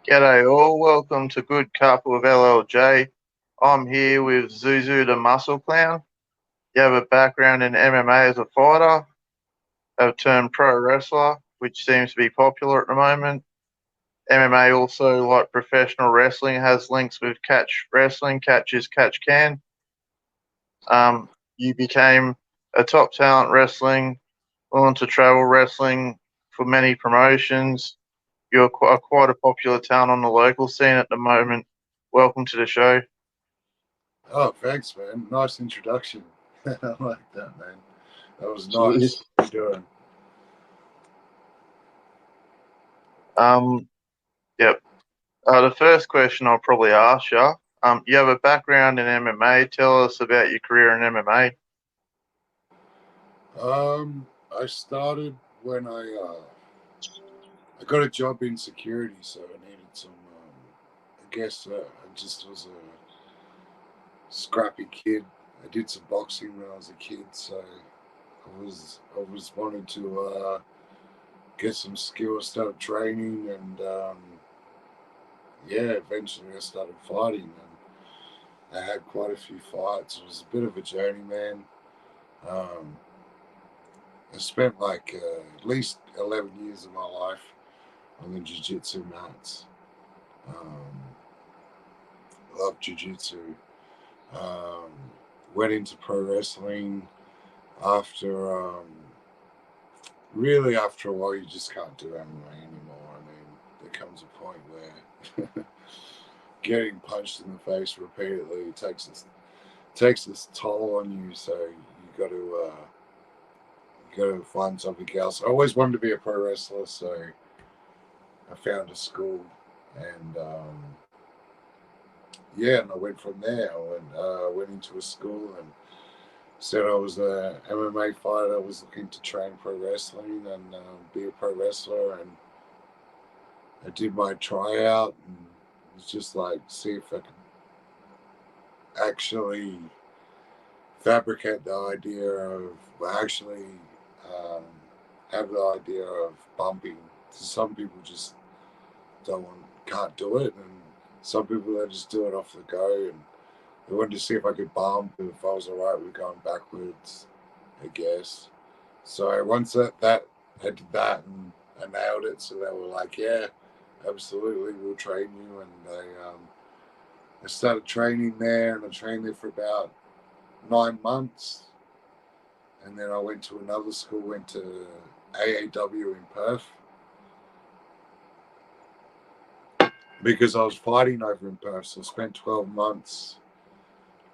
G'day all, welcome to Good Couple of LLJ. I'm here with ZuZu the Muscle Clown. You have a background in MMA as a fighter, have turned pro wrestler, which seems to be popular at the moment. MMA also, like professional wrestling, has links with catch wrestling, catch as catch can. You became a top talent wrestling, willing to travel wrestling for many promotions. You're quite a popular talent on the local scene at the moment. Welcome to the show. Oh, thanks, man. Nice introduction. I like that, man. That was Sweet. nice. What you doing? Um, yep. The first question I'll probably ask you. You have a background in MMA. Tell us about your career in MMA. I started when I got a job in security, so I needed some. I guess I just was a scrappy kid. I did some boxing when I was a kid, so I was wanting to get some skills, start training, and yeah, eventually I started fighting. And I had quite a few fights. It was a bit of a journey, man. Um, I spent like at least 11 years of my life on the jiu-jitsu mats. Um, Loved jiu-jitsu. Um, Went into pro wrestling after, really after a while, you just can't do MMA anymore. I mean, there comes a point where getting punched in the face repeatedly takes this toll on you. So you got to find something else. I always wanted to be a pro wrestler, so I found a school, and yeah, and I went from there. I went into a school and said I was a MMA fighter. I was looking to train pro wrestling and be a pro wrestler, and I did my tryout, and it was just like see if I could actually fabricate the idea of actually um, have the idea of bumping. Some people just don't can't do it, and some people they just do it off the go. And they wanted to see if I could bump, and if I was alright with going backwards, I guess. So once that I did that and I nailed it, so they were like, "Yeah, absolutely, we'll train you." And I started training there, and I trained there for about 9 months, and then I went to another school, went to AAW in Perth because I was fighting over in Perth. So I spent 12 months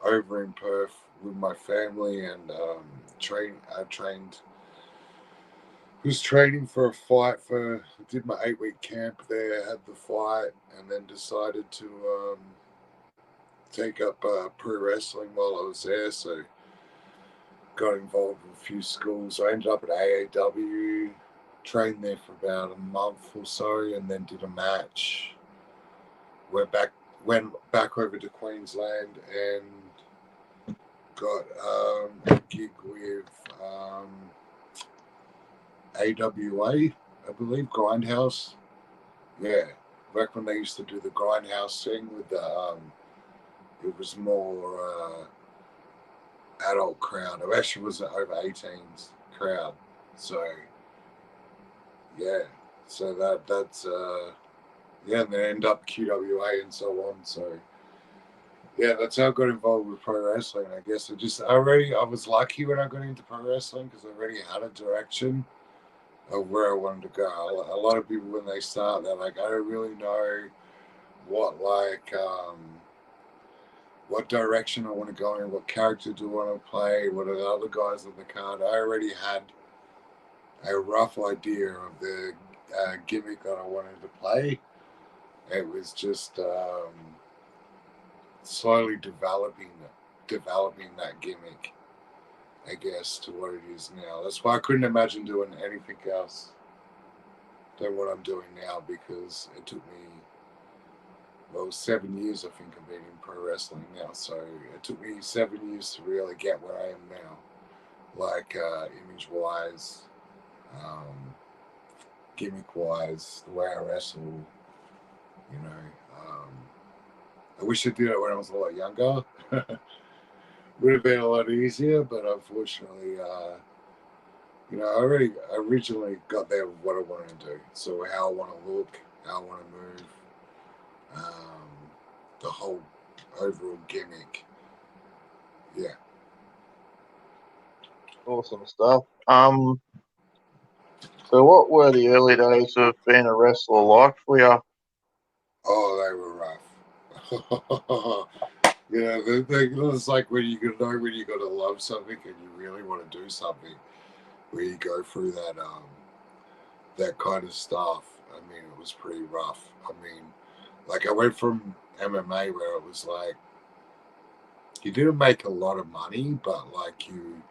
over in Perth with my family and I trained. Was training for a fight for. I did my 8 week camp there, had the fight, and then decided to take up pro wrestling while I was there. So got involved with a few schools. I ended up at AAW, trained there for about a month or so, and then did a match. Went back went back over to Queensland and got a gig with AWA, I believe, Grindhouse. Yeah, back when they used to do the Grindhouse thing with the, it was more adult crowd. It actually was an over 18s crowd. So yeah, so that's yeah, and then end up QWA and so on. So yeah, that's how I got involved with pro wrestling. I guess I was lucky when I got into pro wrestling because I already had a direction of where I wanted to go. A lot of people when they start, they're like, I don't really know what what direction I want to go in, what character do I want to play, what are the other guys on the card. I already had a rough idea of the gimmick that I wanted to play. It was just slowly developing that gimmick, I guess, to what it is now. That's why I couldn't imagine doing anything else than what I'm doing now because it took me, well, 7 years, I think, of being in pro wrestling now. So it took me 7 years to really get where I am now, like image wise, um, gimmick wise, the way I wrestle, You know, I wish I did it when I was a lot younger. Would have been a lot easier, but unfortunately, you know, I originally got there with what I wanted to do. So how I want to look, how I want to move, the whole overall gimmick. Yeah. Awesome stuff. So what were the early days of being a wrestler like for you? Oh, they were rough. You know, it's like when you know when you got to love something and you really want to do something, where you go through that kind of stuff. I mean, it was pretty rough. I mean, like I went from MMA where it was like you didn't make a lot of money, but like you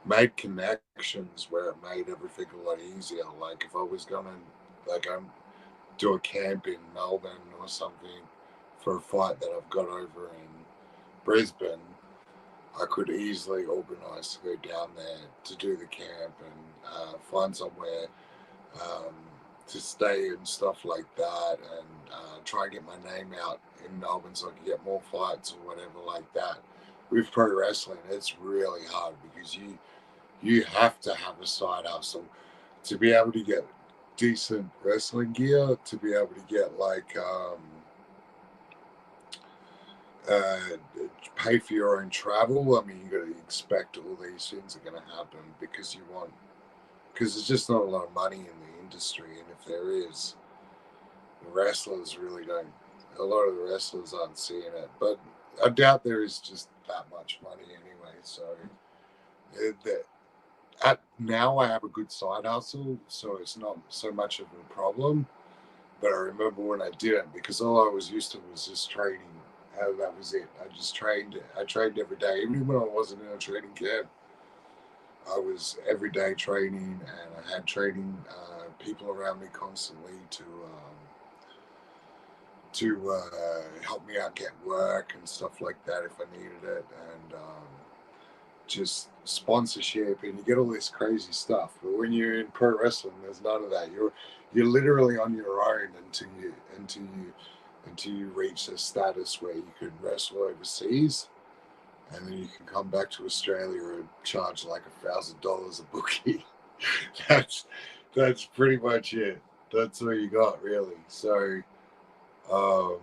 made connections where it made everything a lot easier. Like if I was gonna like do a camp in Melbourne or something for a fight that I've got over in Brisbane, I could easily organise to go down there to do the camp and find somewhere um, to stay and stuff like that, and try and get my name out in Melbourne so I can get more fights or whatever like that. With pro wrestling, it's really hard because you have to have a side hustle to be able to get decent wrestling gear, to be able to get like uh, pay for your own travel. I mean, you got to expect all these things are going to happen because there's just not a lot of money in the industry, and if there is, the wrestlers really don't. A lot of the wrestlers aren't seeing it, but I doubt there is just that much money anyway. So now I have a good side hustle, so it's not so much of a problem. But I remember when I didn't, because all I was used to was just training. That was it. I just trained. I trained every day, even when I wasn't in a training camp. I was every day training, and I had training people around me constantly to help me out get work and stuff like that if I needed it, and just sponsorship, and you get all this crazy stuff. But when you're in pro wrestling, there's none of that. You're literally on your own until you reach a status where you can wrestle overseas, and then you can come back to Australia and charge like $1,000 a bookie. that's that's pretty much it. That's all you got, really. So um,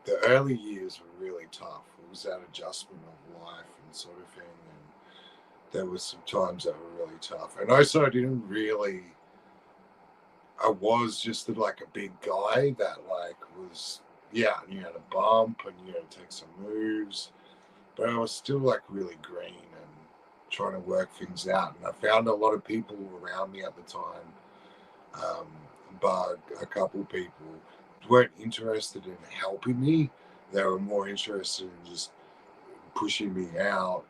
the early years were really tough. It was that adjustment of life and sort of thing, and there was some times that were really tough. And also, I didn't really. I was just like a big guy that like was and you had a bump and you had to take some moves, but I was still like really green and trying to work things out. And I found a lot of people around me at the time, but a couple of people weren't interested in helping me. They were more interested in just pushing me out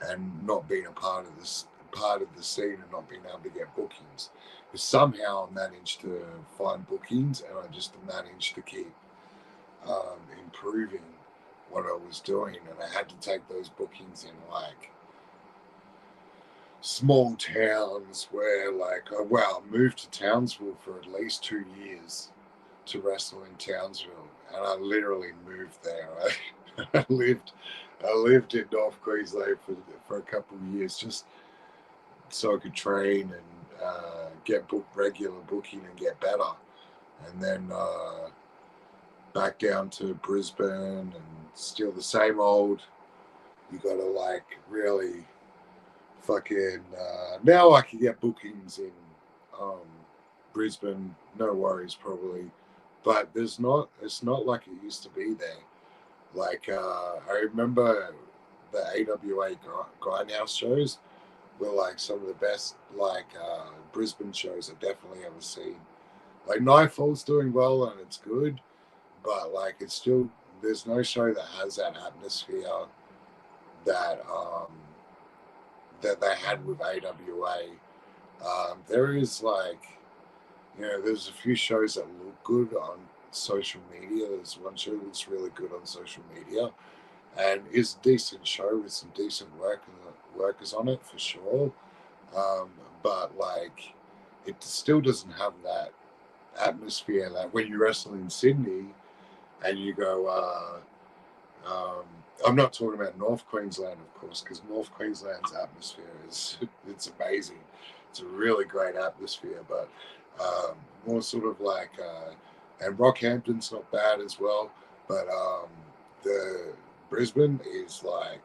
and not being a part of the scene and not being able to get bookings. But somehow I managed to find bookings, and I just managed to keep improving what I was doing, and I had to take those bookings in like small towns where like I moved to Townsville for at least 2 years to wrestle in Townsville, and I literally moved there. I lived in North Queensland for a couple of years just so I could train and get regular booking and get better, and then back down to Brisbane and still the same old. You got to like really fucking. Now I can get bookings in um, Brisbane, no worries probably, but there's not. It's not like it used to be there. Like I remember the AWA Grindhouse shows were like some of the best like Brisbane shows I've definitely ever seen. Like Nightfall's doing well and it's good, but like it's still there's no show that has that atmosphere that that they had with AWA. There is like there's a few shows that look good on social media. There's one show that's really good on social media and is a decent show with some decent workers on it for sure. Um, but like it still doesn't have that atmosphere that when you wrestle in Sydney, and you go, I'm not talking about North Queensland, of course, because North Queensland's atmosphere it's amazing. It's a really great atmosphere, but more sort of like, and Rockhampton's not bad as well, but the Brisbane is like,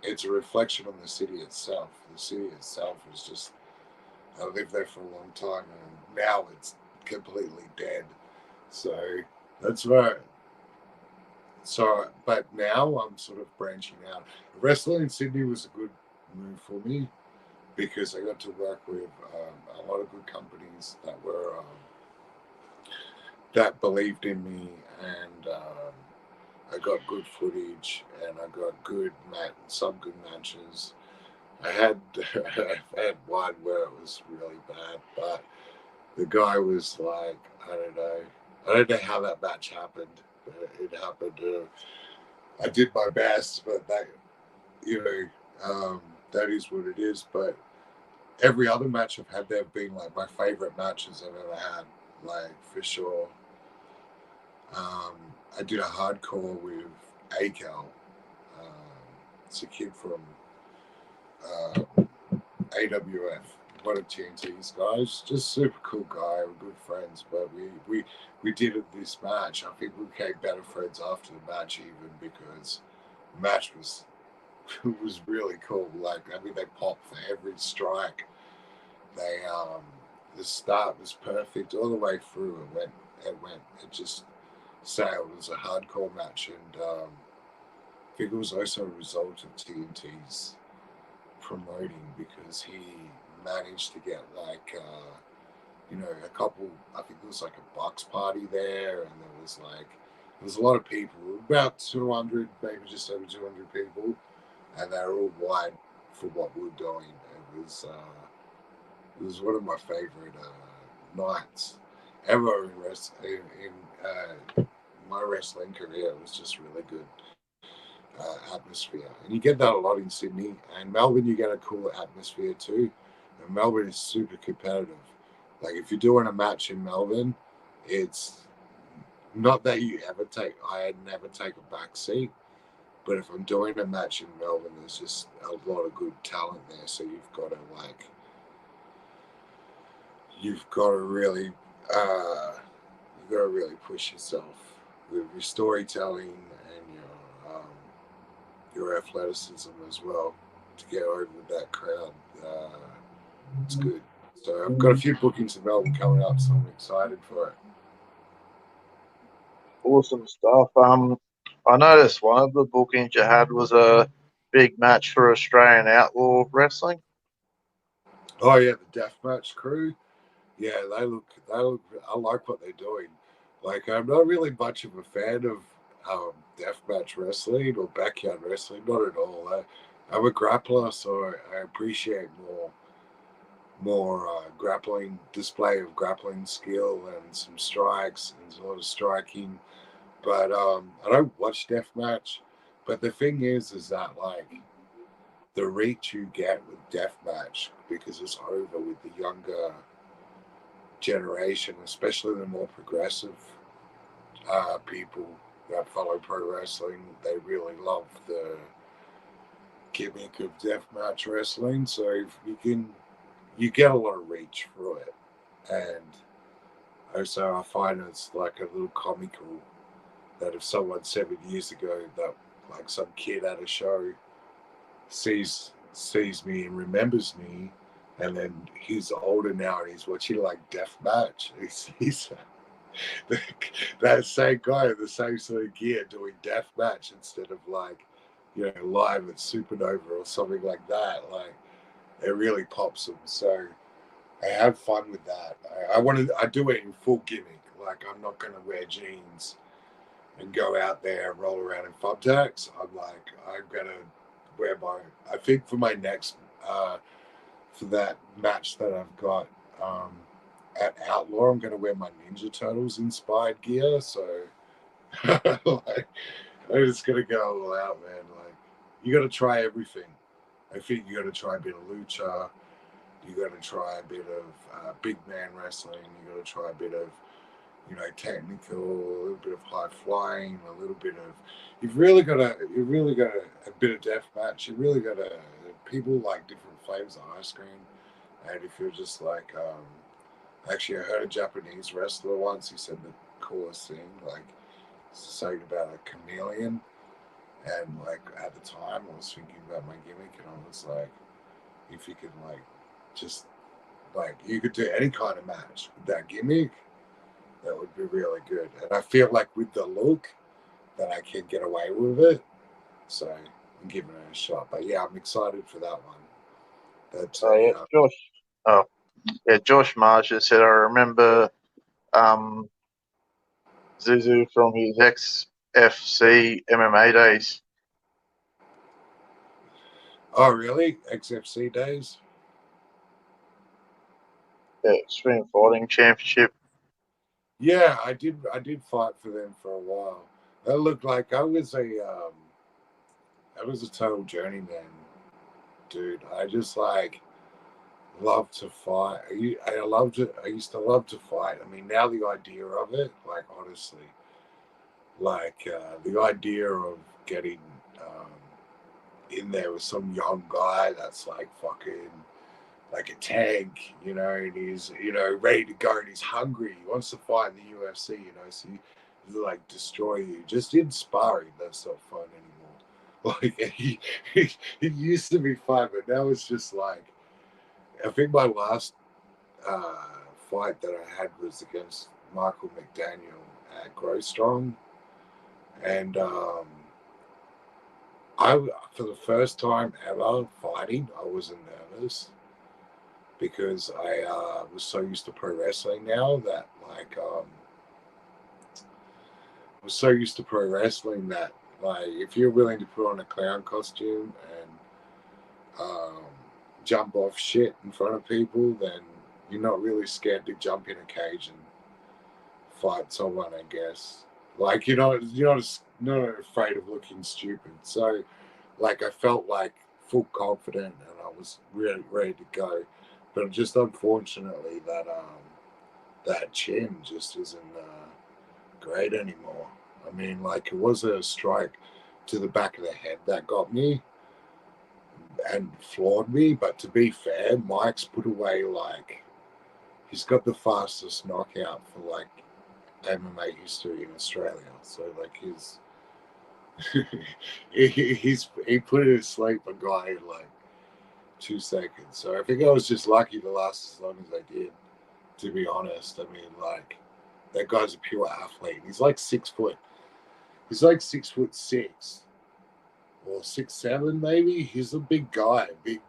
it's a reflection on the city itself. The city itself is just, I lived there for a long time, and now it's completely dead. So that's right. So, but now I'm sort of branching out. Wrestling in Sydney was a good move for me because I got to work with a lot of good companies that were that believed in me, and I got good footage, and I got some good matches. I had I had one where it was really bad, but the guy was like, I don't know how that match happened. But it happened. I did my best, but that, you know, that is what it is. But every other match I've had there have been like my favorite matches I've ever had, like for sure. I did a hardcore with ACAL. It's a kid from AWF, one of TNT's guys. Just super cool guy. We're good friends, but we did this match. I think we became better friends after the match, even because the match was it was really cool. Like, I mean, they popped for every strike. They the start was perfect all the way through. It just sailed. It was a hardcore match, and I think it was also a result of TNT's promoting, because he managed to get like a couple. I think there was like a box party there, and there was a lot of people, about 200, maybe just over 200 people, and they were all white for what we were doing. It was one of my favorite nights ever in my wrestling career. It was just really good atmosphere, and you get that a lot in Sydney and Melbourne. You get a cool atmosphere too. And Melbourne is super competitive. Like, if you're doing a match in Melbourne, it's not that I never take a back seat. But if I'm doing a match in Melbourne, there's just a lot of good talent there. So you've got to really, push yourself with your storytelling and your athleticism as well to get over that crowd. It's good. So I've got a few bookings in Melbourne coming up, so I'm excited for it. Awesome stuff. I noticed one of the bookings you had was a big match for Australian Outlaw Wrestling. Oh yeah, the deathmatch crew. Yeah, they look. I like what they're doing. Like, I'm not really much of a fan of deathmatch wrestling or backyard wrestling. Not at all. I'm a grappler, so I appreciate more grappling, display of grappling skill and some strikes and a lot of striking. But I don't watch deathmatch. But the thing is that, like, the reach you get with deathmatch, because it's over with the younger generation, especially the more progressive people that follow pro wrestling, they really love the gimmick of deathmatch wrestling. So if you get a lot of reach through it, and also I find it's like a little comical that if someone 7 years ago, that like some kid at a show sees me and remembers me, and then he's older now and he's watching like deathmatch. He's that same guy in the same sort of gear doing deathmatch instead of, like, live at Supernova or something like that. Like, it really pops them. So I have fun with that. I do it in full gimmick. Like, I'm not going to wear jeans and go out there and roll around in thumbtacks. I'm going to wear I think for my next, for that match that I've got, at Outlaw, I'm going to wear my Ninja Turtles inspired gear. So, like, I'm just going to go all out, man. Like, you got to try everything. I think you got to try a bit of lucha. You got to try a bit of big man wrestling. You got to try a bit of technical, a little bit of high flying, a little bit of. You've really got a bit of death match. You really got a people like different flavors of ice cream, and if you're just like, actually, I heard a Japanese wrestler once. He said the coolest thing, like, saying about a chameleon, and like at the time, I was thinking about my gimmick, and I was like, if you could like, just like you could do any kind of match with that gimmick, that would be really good. And I feel like with the look that I can get away with it. So I'm giving it a shot. But yeah, I'm excited for that one. That's So yeah, Josh. Oh, yeah, Josh Marsh just said I remember um, ZuZu from his XFC MMA days. oh really? XFC days? Yeah, Extreme Fighting Championship. Yeah, I did fight for them for a while. That looked like I was a total journeyman, dude. I just like love to fight. I used to love to fight. I mean, now the idea of it, like honestly, like the idea of getting in there with some young guy that's like fucking like a tank, and he's ready to go and he's hungry. He wants to fight in the UFC, so he's like destroy you. Just in sparring, that's not fun anymore. Like he used to be fun, but now it's just like I think my last fight that I had was against Michael McDaniel at Grow Strong, and I for the first time ever fighting, I wasn't nervous because I was so used to pro wrestling now that I was so used to pro wrestling that like if you're willing to put on a clown costume and jump off shit in front of people, then you're not really scared to jump in a cage and fight someone, I guess. Like you're not afraid of looking stupid. So like I felt like full confident and I was really ready to go. But just unfortunately that chin just isn't great anymore. I mean, like it was a strike to the back of the head that got me and floored me. But to be fair, Mike's put away like he's got the fastest knockout for like MMA history in Australia. So like he put it to sleep a guy in like 2 seconds. So I think I was just lucky to last as long as I did. To be honest, I mean like that guy's a pure athlete. He's like 6 foot. He's like 6'6" or 6'7" maybe. He's a big guy, big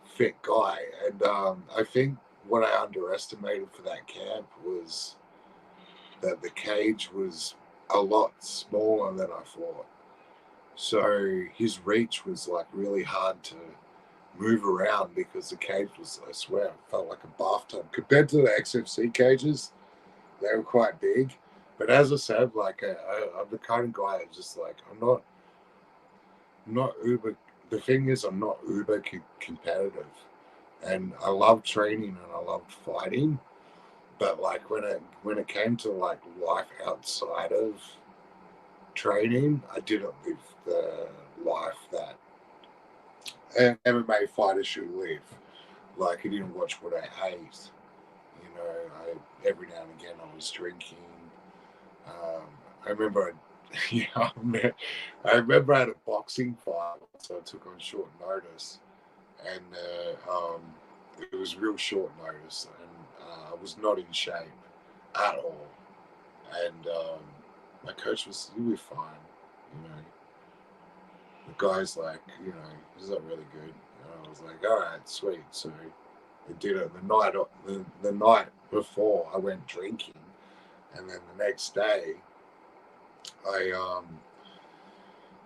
fit guy. And I think what I underestimated for that camp was that the cage was a lot smaller than I thought. So his reach was like really hard to move around because the cage was, I swear, felt like a bathtub compared to the XFC cages. They were quite big, but as I said, like I'm the kind of guy that's just like I'm not uber. The thing is, I'm not uber competitive, and I love training and I loved fighting. But like when it came to like life outside of training, I didn't live the life that an MMA fighter should live. Like I didn't watch what I ate. Every now and again I was drinking. Um, I remember, I remember I had a boxing fight, so I took on short notice, and it was real short notice, and I was not in shape at all. And my coach was, "You'll be fine," you know. The guy's like, he's not really good. And I was like, "All right, sweet." So I did it the night before I went drinking, and then the next day I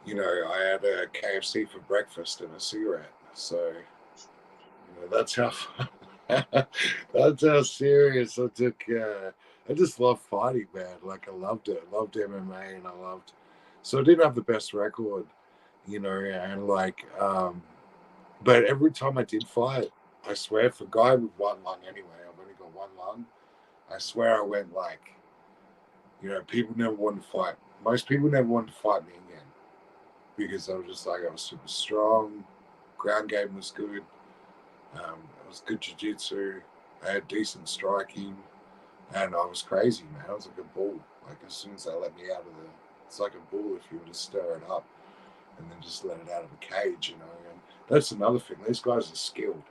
I had a KFC for breakfast and a cigarette. So that's how that's how serious I took. I just love fighting, man. Like I loved it. I loved MMA, and I loved. So I didn't have the best record, and like, but every time I did fight, I swear, for a guy with one lung anyway, I've only got one lung. I swear I went like, people never wanted to fight. Most people never wanted to fight me again because I was just like, I was super strong. Ground game was good. It was good jiu-jitsu. I had decent striking. And I was crazy, man. I was like a bull. Like, as soon as they let me out of it's like a bull if you were to stir it up and then just let it out of a cage, And that's another thing. These guys are skilled.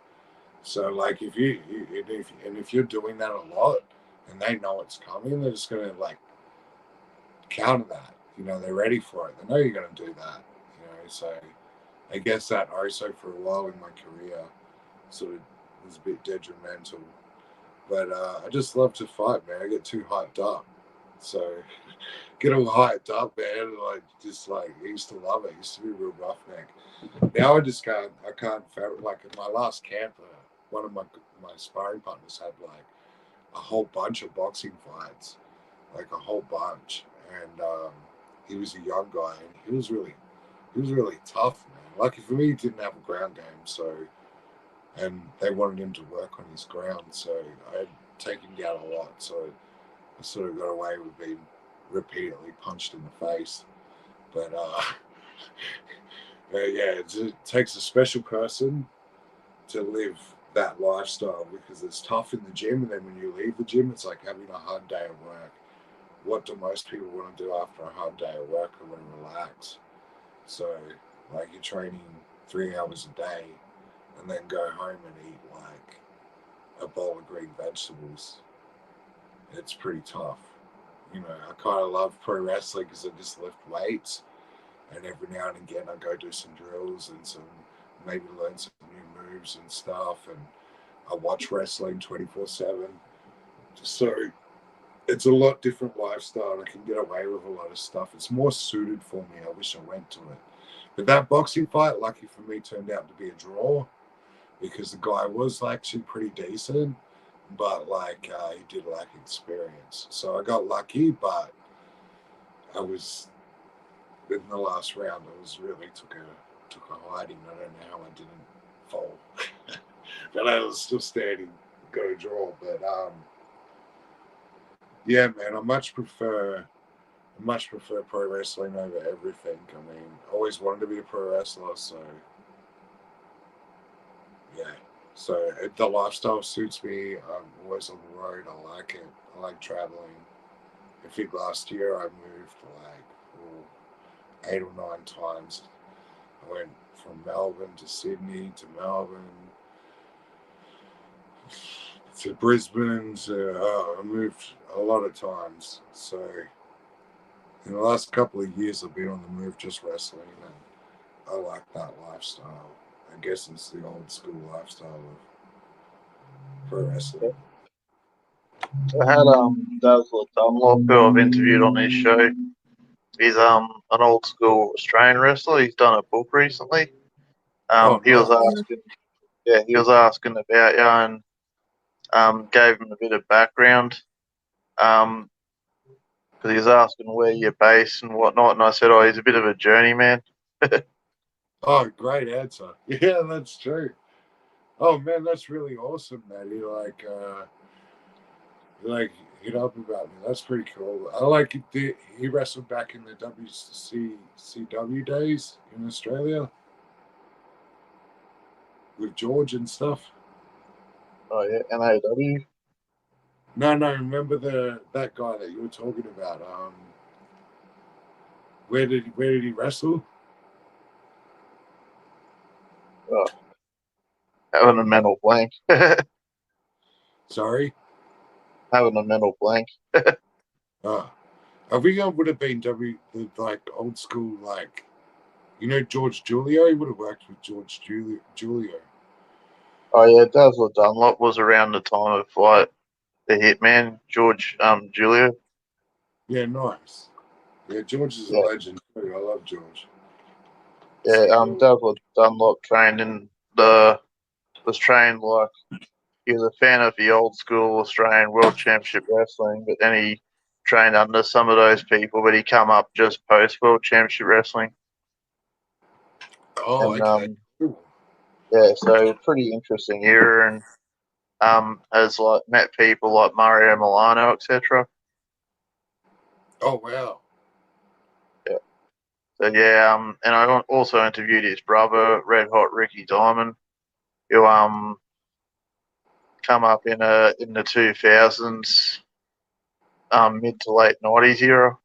So, like, if you're doing that a lot and they know it's coming, they're just gonna like counter that. They're ready for it. They know you're gonna do that. So I guess that also for a while in my career sort of was a bit detrimental. But I just love to fight, man. I get too hyped up. So get all hyped up, man. I used to love it. I used to be a real roughneck. Now I just can't. I can't. Like in my last camp, one of my sparring partners had like a whole bunch of boxing fights, like a whole bunch, and he was a young guy, and he was really tough, man. Lucky for me, he didn't have a ground game, so. And they wanted him to work on his ground, so I had taken him down a lot. So I sort of got away with being repeatedly punched in the face. But, but yeah, it takes a special person to live that lifestyle because it's tough in the gym. And then when you leave the gym, it's like having a hard day at work. What do most people want to do after a hard day at work? They want to relax. So, like, you're training 3 hours a day and then go home and eat like a bowl of green vegetables. It's pretty tough. I kind of love pro wrestling because I just lift weights, and every now and again I go do some drills and maybe learn some new moves and stuff. And I watch wrestling 24/7. So it's a lot different lifestyle, and I can get away with a lot of stuff. It's more suited for me. I wish I went to it. But that boxing fight, lucky for me, turned out to be a draw. Because the guy was actually pretty decent, but he did lack experience. So I got lucky, but I was in the last round. I was really took a hiding. I don't know how I didn't fall, but I was still standing, got a draw. But yeah, man, I much prefer pro wrestling over everything. I mean, I always wanted to be a pro wrestler, so yeah. So the lifestyle suits me. I'm always on the road. I like it. I like traveling. I think last year I moved like 8 or 9 times. I went from Melbourne to Sydney to Melbourne to Brisbane. I moved a lot of times. So in the last couple of years I've been on the move just wrestling, and I like that lifestyle. I guess it's the old school lifestyle of pro wrestling. I had Dazzler Dunlop, who I've interviewed on his show. He's an old school Australian wrestler. He's done a book recently. He was asking, he was asking about you, and gave him a bit of background. Because he was asking where you're based and whatnot, and I said, "Oh, he's a bit of a journeyman." Oh, great answer. Yeah, that's true. Oh man, that's really awesome that he hit up about me. That's pretty cool. I like it. He wrestled back in the WCCW days in Australia with George and stuff. Oh yeah, NAW. No, remember that guy that you were talking about? Where did he wrestle? Oh, having a mental blank. Sorry. Having a mental blank. Oh, I think I would have been old school George Julio. He would have worked with George Julio. Oh yeah, Dazzler Dunlop was around the time of like the Hitman, George Julia. Yeah, nice. Yeah, George is a Yeah, legend too. I love George. yeah. So, Dazzler Dunlop was trained like he was a fan of the old school Australian World Championship Wrestling, but then he trained under some of those people, but he come up just post World Championship Wrestling. And okay. Cool. yeah, so pretty interesting era, and has like met people like Mario Milano, etc. Oh wow. Yeah. So yeah, and I also interviewed his brother, Red Hot Ricky Diamond, who come up in the 2000s, mid to late 90s era.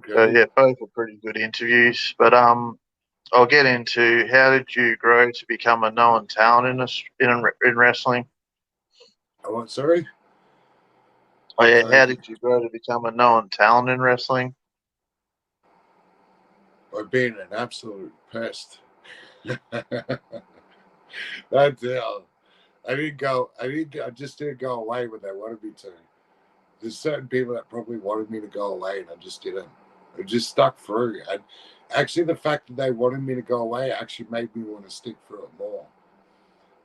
So Okay. yeah, both are pretty good interviews. But I'll get into how did you grow to become a known talent in wrestling? I want sorry. Oh yeah, Sorry. how did you grow to become a known talent in wrestling? By being an absolute pest. That's how. I didn't go. I didn't. I just didn't go away when they wanted me to. There's certain people that probably wanted me to go away, and I just didn't. I just stuck through. And actually, the fact that they wanted me to go away actually made me want to stick through it more.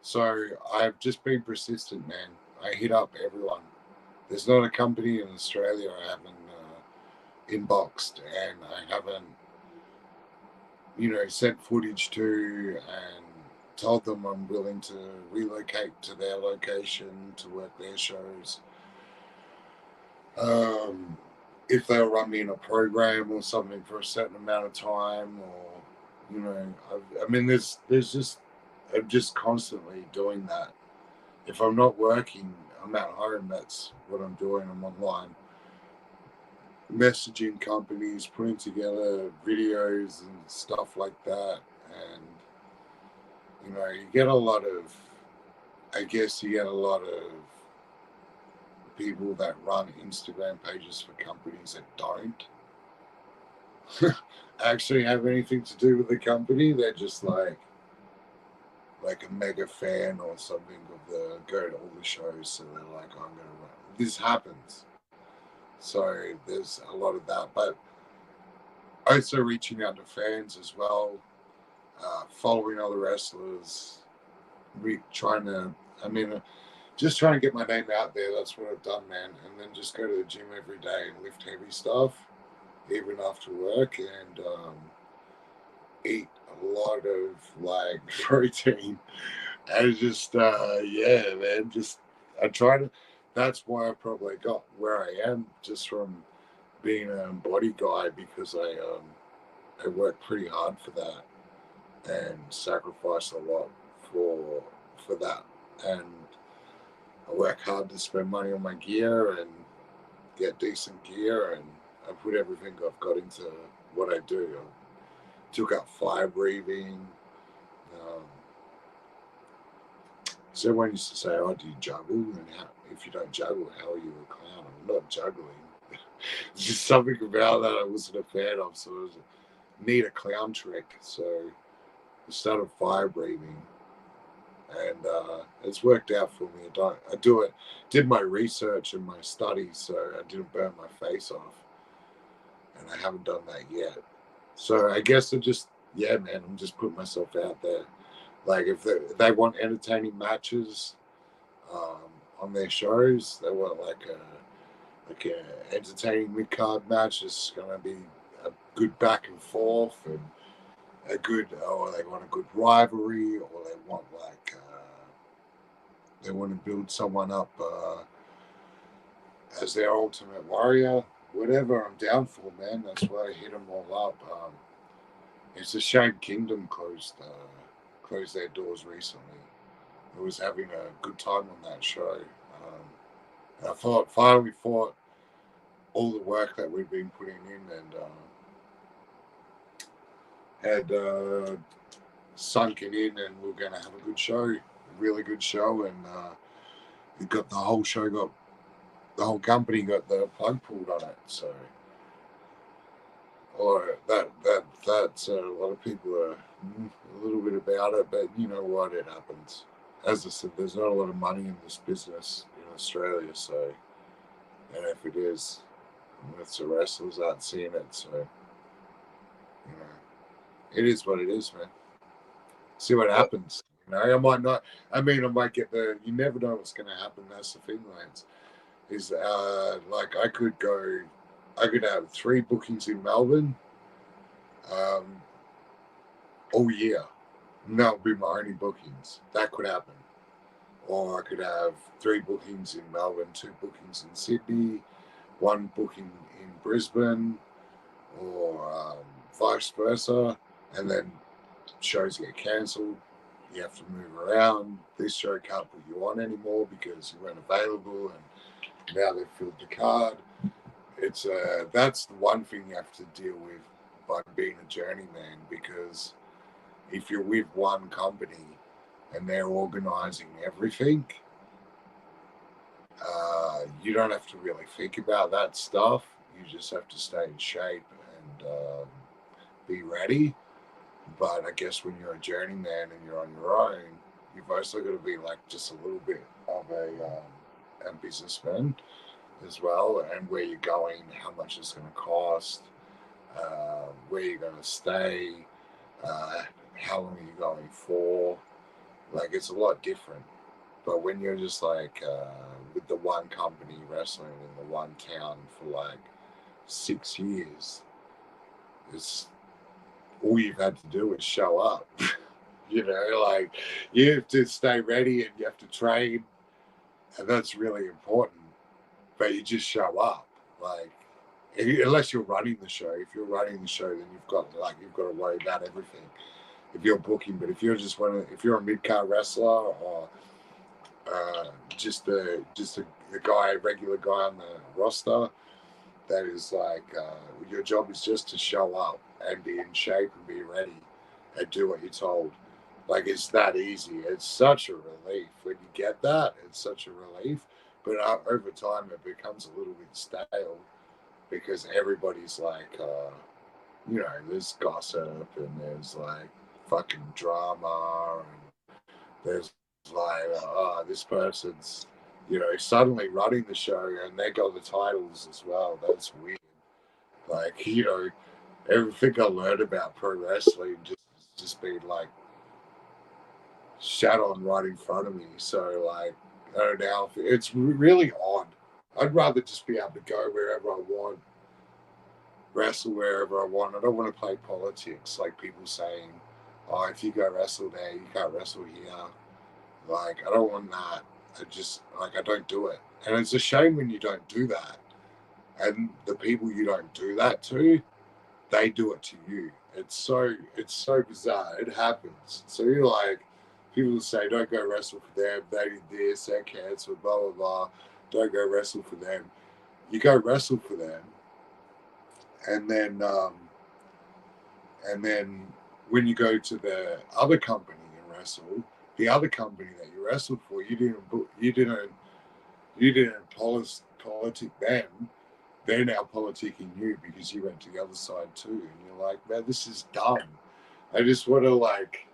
So I've just been persistent, man. I hit up everyone. There's not a company in Australia I haven't inboxed, and I haven't, sent footage to, and told them I'm willing to relocate to their location to work their shows. Um, if they'll run me in a program or something for a certain amount of time, or I mean, there's just I'm just constantly doing that. If I'm not working, I'm at home. That's what I'm doing. I'm online, messaging companies, putting together videos and stuff like that, and you get a lot of. I guess you get a lot of people that run Instagram pages for companies that don't actually have anything to do with the company. They're just like a mega fan or something of the go to all the shows. So they're like, I'm gonna run. This happens. So there's a lot of that, but also reaching out to fans as well, following other wrestlers, trying to. I mean, just trying to get my name out there. That's what I've done, man. And then just go to the gym every day and lift heavy stuff, even after work, and eat a lot of like protein. And just yeah, man, just I try to. That's why I probably got where I am, just from being a body guy, because I worked pretty hard for that and sacrificed a lot for that, and I work hard to spend money on my gear and get decent gear, and I put everything I've got into what I do. I took up fire breathing. Um, so everyone used to say, "Oh, do you juggle? And if you don't juggle, how are you a clown?" I'm not juggling. It's just something about that I wasn't a fan of. So it was need a clown trick. So I started fire breathing, and it's worked out for me. I do it. Did my research and my studies, so I didn't burn my face off, and I haven't done that yet. So I guess yeah, man, I'm just putting myself out there. Like if they want entertaining matches on their shows, they want like a entertaining mid card match. It's gonna be a good back and forth, and a good, or they want a good rivalry, or they want they want to build someone up as their ultimate warrior. Whatever I'm down for, man. That's why I hit them all up. It's a shame Kingdom closed their doors recently. I was having a good time on that show. I finally thought all the work that we've been putting in and had sunken in, and we are going to have a good show, a really good show, and it got the whole company got the plug pulled on it. So, or that's a lot of people are a little bit about it, but you know what, it happens. As I said, there's not a lot of money in this business in Australia, so and if it is, it's the wrestlers aren't seeing it, so you know, it is what it is, man. See what happens. I might not. I mean, I might get the. You never know what's going to happen. That's the thing, Lance. Is like I could have 3 bookings in Melbourne, all year. And that would be my only bookings. That could happen. or I could have 3 bookings in Melbourne, 2 bookings in Sydney, 1 booking in Brisbane, or vice versa, and then shows get cancelled. You have to move around. This show can't put you on anymore because you weren't available, and now they've filled the card. It's that's the one thing you have to deal with by being a journeyman, because if you're with one company and they're organizing everything, you don't have to really think about that stuff. You just have to stay in shape and be ready. But I guess when you're a journeyman and you're on your own, you've also got to be like just a little bit of a businessman as well, and where you're going, how much it's going to cost, where you're going to stay, how long are you going for. Like, it's a lot different. But when you're just like with the one company wrestling in the one town for like 6 years, it's all you've had to do is show up. You know, like, you have to stay ready and you have to train, and that's really important. But you just show up, like, unless you're running the show. If you're running the show, then you've got to worry about everything. If you're booking, but if you're if you're a mid-card wrestler, or just a regular guy on the roster, that is like, your job is just to show up and be in shape and be ready and do what you're told. Like, it's that easy. It's such a relief when you get that. It's such a relief. But over time, it becomes a little bit stale, because everybody's like, there's gossip and there's like fucking drama, and there's like, this person's, suddenly running the show and they got the titles as well. That's weird. Like, everything I learned about pro wrestling just been like shat on right in front of me. So, like, I don't know. It's really odd. I'd rather just be able to go wherever I want, wrestle wherever I want. I don't want to play politics, like people saying, "Oh, if you go wrestle there, you can't wrestle here." Like, I don't want that. I don't do it. And it's a shame when you don't do that. And the people you don't do that to, they do it to you. It's so bizarre. It happens. So you're like, people say, don't go wrestle for them. They did this, they're canceled, blah, blah, blah. Don't go wrestle for them. You go wrestle for them. And then when you go to the other company and wrestle, the other company that you wrestled for, you didn't politic them. They're now politicking you because you went to the other side too. And you're like, man, this is dumb. I just want to like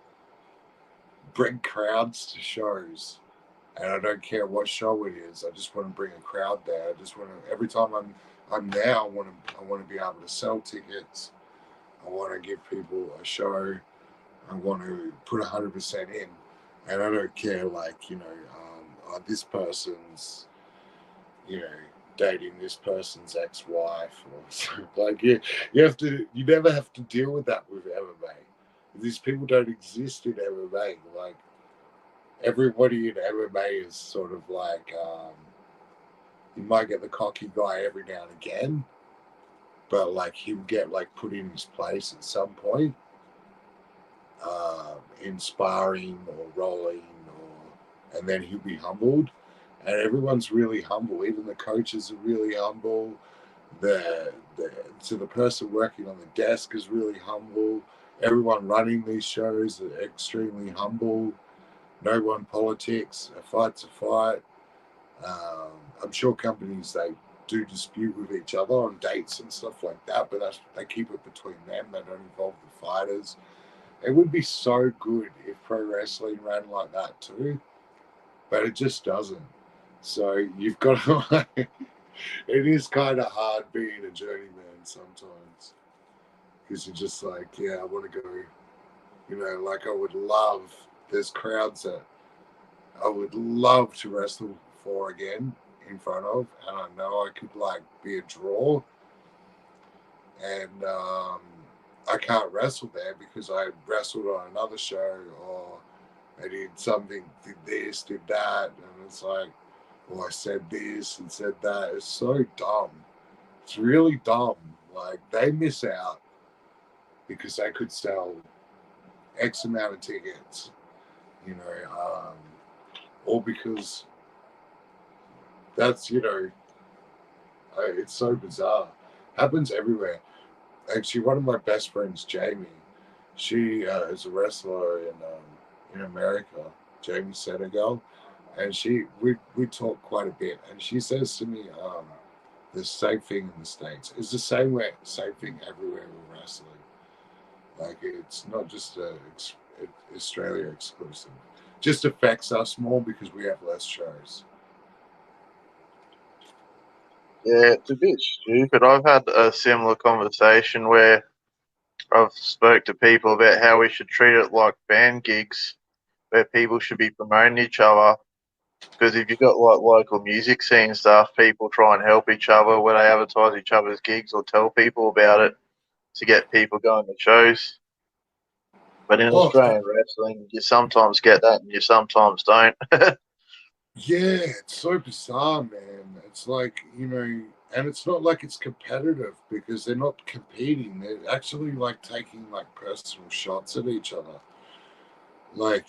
bring crowds to shows, and I don't care what show it is. I just want to bring a crowd there. I just want to, every time I'm there, I want to be able to sell tickets. I want to give people a show. I want to put 100% in, and I don't care like, this person's, dating this person's ex-wife, or like, you never have to deal with that with MMA. These people don't exist in MMA. Like, everybody in MMA is sort of like, you might get the cocky guy every now and again, but like, he'll get like put in his place at some point, in sparring or rolling, and then he'll be humbled. And everyone's really humble. Even the coaches are really humble. The person working on the desk is really humble. Everyone running these shows are extremely humble. No one politics. A fight's a fight. I'm sure companies, they do dispute with each other on dates and stuff like that, but they keep it between them. They don't involve the fighters. It would be so good if pro wrestling ran like that too, but it just doesn't. So you've got to, it is kind of hard being a journeyman sometimes, because you're just like, yeah, I want to go, like, I would love, there's crowds that I would love to wrestle for again in front of, and I know I could like be a draw, and I can't wrestle there because I wrestled on another show, or I did something, did this, did that, and it's like, well, I said this and said that. It's so dumb. It's really dumb. Like, they miss out because they could sell X amount of tickets, you know, or because that's, it's so bizarre. Happens everywhere. Actually, one of my best friends, Jamie, she is a wrestler in America, Jamie Senegal, and we talk quite a bit, and she says to me, the same thing in the States. It's the same thing everywhere with wrestling. Like, it's not just Australia exclusive. Just affects us more because we have less shows. Yeah, it's a bit stupid. I've had a similar conversation where I've spoke to people about how we should treat it like band gigs, where people should be promoting each other. Because if you've got like local music scene stuff, people try and help each other when they advertise each other's gigs or tell people about it to get people going to shows. But in Oh, Australian wrestling, you sometimes get that and you sometimes don't. yeah, it's so bizarre, man. It's like, and it's not like it's competitive because they're not competing. They're actually like taking like personal shots at each other. Like,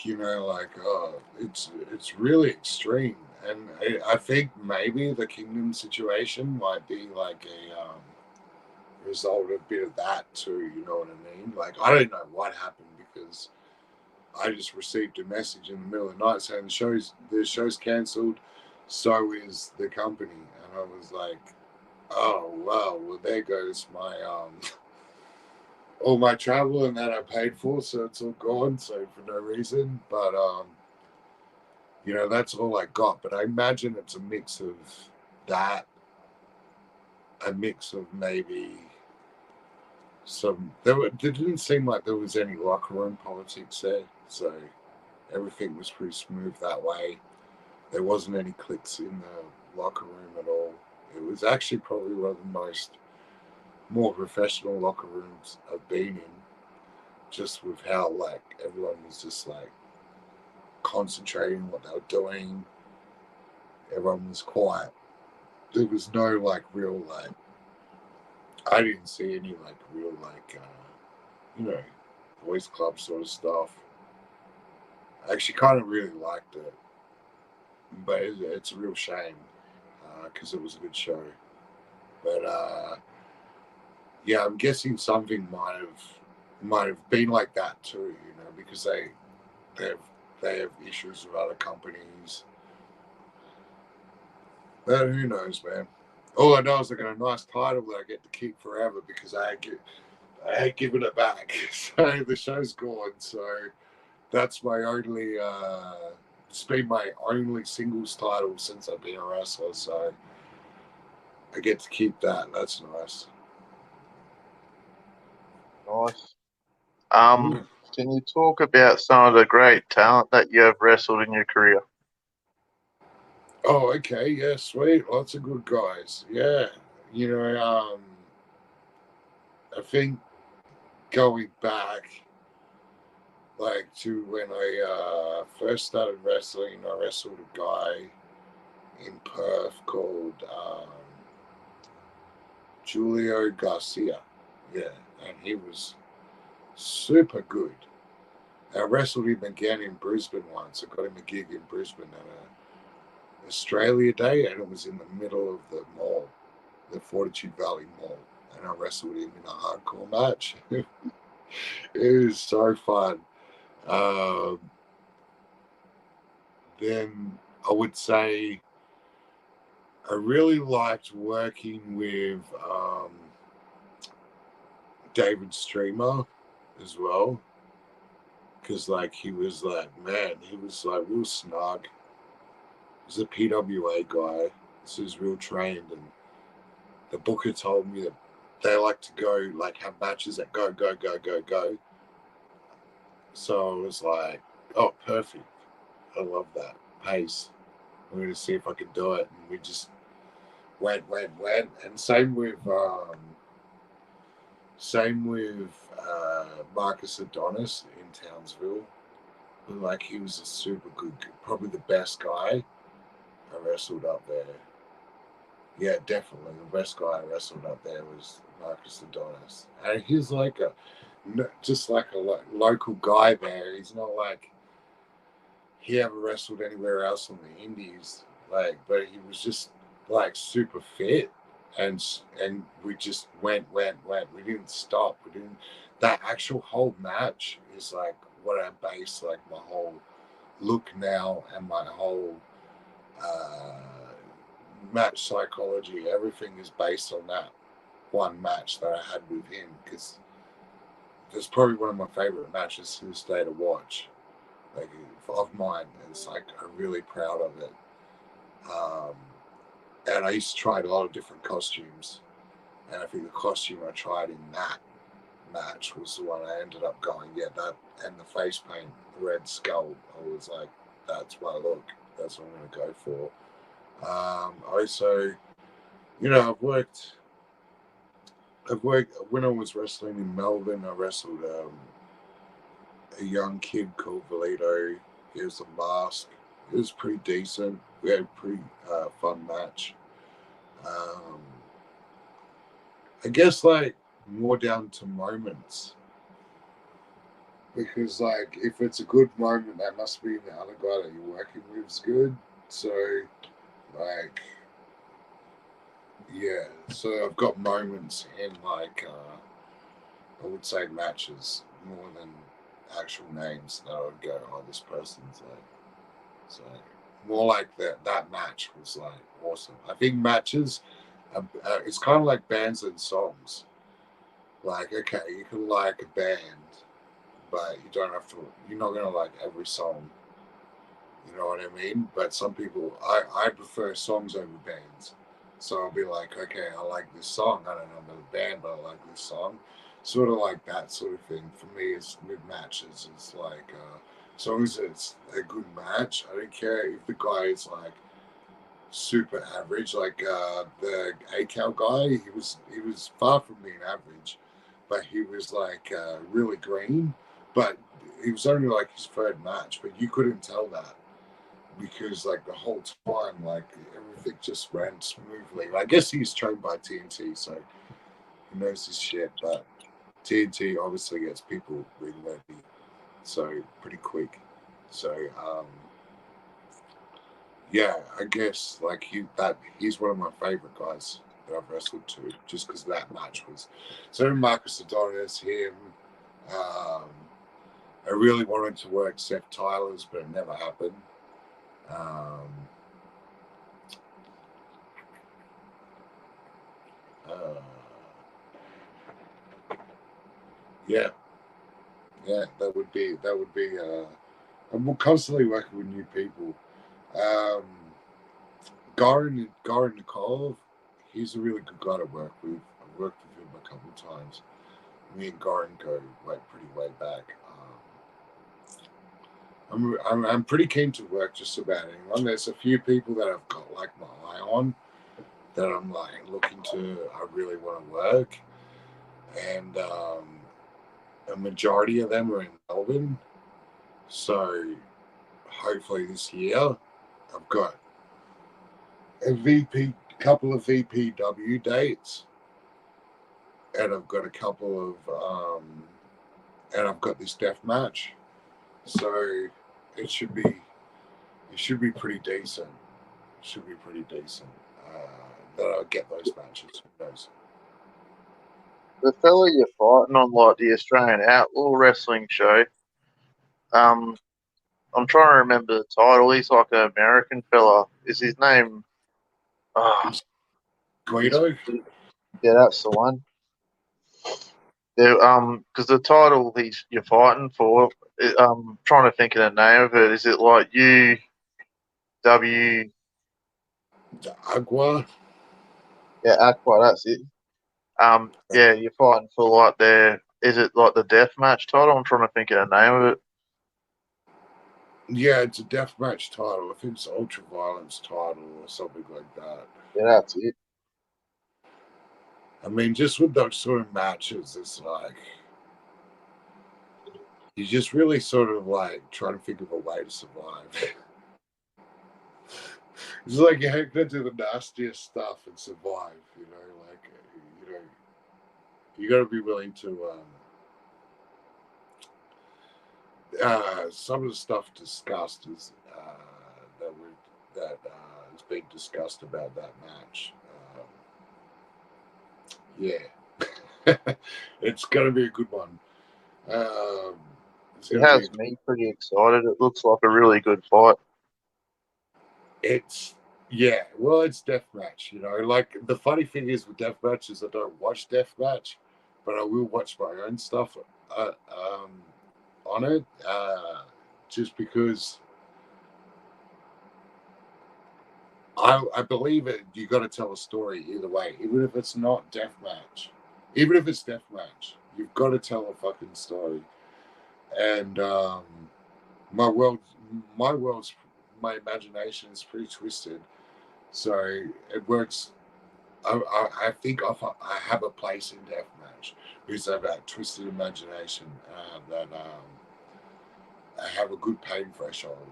it's really extreme. And I think maybe the Kingdom situation might be like a result of a bit of that too. You know what I mean? Like, I don't know what happened because I just received a message in the middle of the night saying the show's cancelled, so is the company, and I was like, oh wow, well there goes my all my travel and that I paid for, so it's all gone, so for no reason. But that's all I got. But I imagine it's a mix of that, a mix of maybe some. There didn't seem like there was any locker room politics there, so everything was pretty smooth that way. There wasn't any clicks in the locker room at all. It was actually probably one of the more professional locker rooms I've been in, just with how like everyone was just like concentrating on what they were doing. Everyone was quiet. There was no like real like. I didn't see any like real like you know boys club sort of stuff. I actually kind of really liked it, but it's a real shame because it was a good show. But yeah, I'm guessing something might have been like that too, because they have they have issues with other companies. But who knows, man? All I know is I got a nice title that I get to keep forever because I hate giving it back. So the show's gone. So that's my only. It's been my only singles title since I've been a wrestler. So I get to keep that. That's nice. Nice. Mm. Can you talk about some of the great talent that you have wrestled in your career? Oh, okay. Yeah, sweet. Lots of good guys. Yeah. You know, I think going back, like, to when I first started wrestling, I wrestled a guy in Perth called Julio Garcia. Yeah. And he was super good. I wrestled him again in Brisbane once. I got him a gig in Brisbane at a Australia Day, and it was in the middle of the mall, the Fortitude Valley Mall, and I wrestled him in a hardcore match. It was so fun. Um, then I would say I really liked working with David Streamer as well, because like he was like, man, he was like real snug. He's a PWA guy. This is real trained, and the booker told me that they like to go like have matches that go go go go go. So I was like, oh, perfect. I love that pace. I'm going to see if I can do it. And we just went. And same with Marcus Adonis in Townsville. like he was a super good, probably the best guy I wrestled up there. Yeah, definitely the best guy I wrestled up there was Marcus Adonis, and he's like just like a local guy there. He's not like he ever wrestled anywhere else on the indies, like, but he was just like super fit, and we just went. We didn't stop. We didn't. That actual whole match is like what I base like my whole look now and my whole uh, match psychology. Everything is based on that one match that I had with him because it's probably one of my favorite matches to this day to watch. Like of mine, it's like I'm really proud of it. Um, and I used to try a lot of different costumes, and I think the costume I tried in that match was the one I ended up going. Yeah, that and the face paint, the red skull. I was like, that's my look. That's what I'm going to go for. Also, I've worked when I was wrestling in Melbourne. I wrestled a young kid called Valito. He was a mask. It was pretty decent. We had a pretty fun match. Um, I guess like more down to moments because like if it's a good moment, that must be the other guy that you're working with is good. So like yeah, so I've got moments in like I would say matches more than actual names that I would go, oh, this person's like so. More like that match was like awesome. I think matches, it's kind of like bands and songs. Like, okay, you can like a band, but you don't have to. You're not gonna like every song. You know what I mean? But some people, I prefer songs over bands. So I'll be like, okay, I like this song. I don't know about the band, but I like this song. Sort of like that sort of thing. For me, it's with matches. It's like, as long as it's a good match, I don't care if the guy is like super average. Like the ACAL guy, he was far from being average, but he was like really green. But he was only like his third match, but you couldn't tell that because like the whole time, like everything just ran smoothly. I guess he's trained by TNT, so he knows his shit. But TNT obviously gets people really ready, so pretty quick. So yeah, I guess like he's one of my favorite guys that I've wrestled to, just because that match was. So Marcus Adonis, him. Um, I really wanted to work Seth Tyler's, but it never happened. Um, uh, yeah, yeah, that would be. I'm constantly working with new people. Um, Goran Nikolov, he's a really good guy to work with. I've worked with him a couple of times. Me and Goran go pretty way back. I'm pretty keen to work just about anyone. There's a few people that I've got like my eye on that I'm like looking to. I really want to work, and a majority of them are in Melbourne. So hopefully this year, I've got couple of VPW dates, and I've got a couple of, and I've got this death match. So it should be pretty decent. Should be pretty decent. That I'll get those matches. Who knows? The fella you're fighting on like the Australian Outlaw Wrestling show, I'm trying to remember the title. He's like an American fella. Is his name? Oh, Guido? yeah, that's the one. Yeah, because the title you're fighting for, trying to think of the name of it. Is it like UW? Agua? Yeah, Aqua. That's it. Yeah, you're fighting for like their. Is it like the death match title? I'm trying to think of the name of it. Yeah, it's a deathmatch title. I think it's Ultra Violence title or something like that. Yeah, that's it. I mean, just with those sort of matches, it's like, you just really sort of like trying to think of a way to survive. It's like you have to do the nastiest stuff and survive, you know, like, you know, you got to be willing to, some of the stuff discussed is, that has been discussed about that match. Yeah, it's going to be a good one. It has me pretty excited. It looks like a really good fight. It's yeah, well, it's deathmatch. You know, like the funny thing is with deathmatch is I don't watch deathmatch, but I will watch my own stuff on it, just because I believe it. You got to tell a story either way, even if it's not deathmatch, even if it's deathmatch, you've got to tell a fucking story. And my world, my world's, my imagination is pretty twisted, so it works. I think I have a place in deathmatch because I have that twisted imagination, that I have a good pain threshold,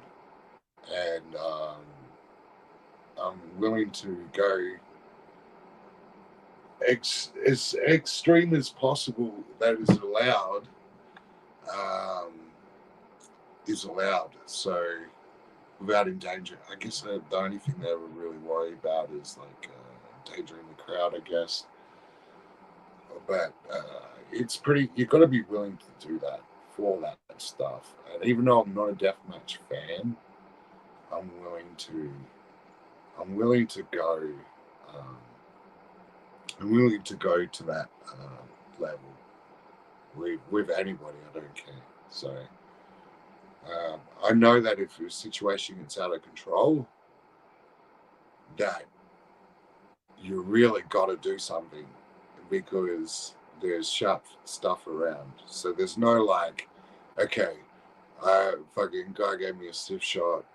and I'm willing to go as extreme as possible that is allowed. Um, is allowed. So without endangering, I guess the only thing they would really worry about is like endangering the crowd, I guess. But it's pretty. You've got to be willing to do that for that stuff. And even though I'm not a deathmatch fan, I'm willing to. I'm willing to go. Um, I'm willing to go to that level with anybody. I don't care. So I know that if a situation gets out of control, that you really got to do something because there's sharp stuff around. So there's no like, okay, fucking guy gave me a stiff shot.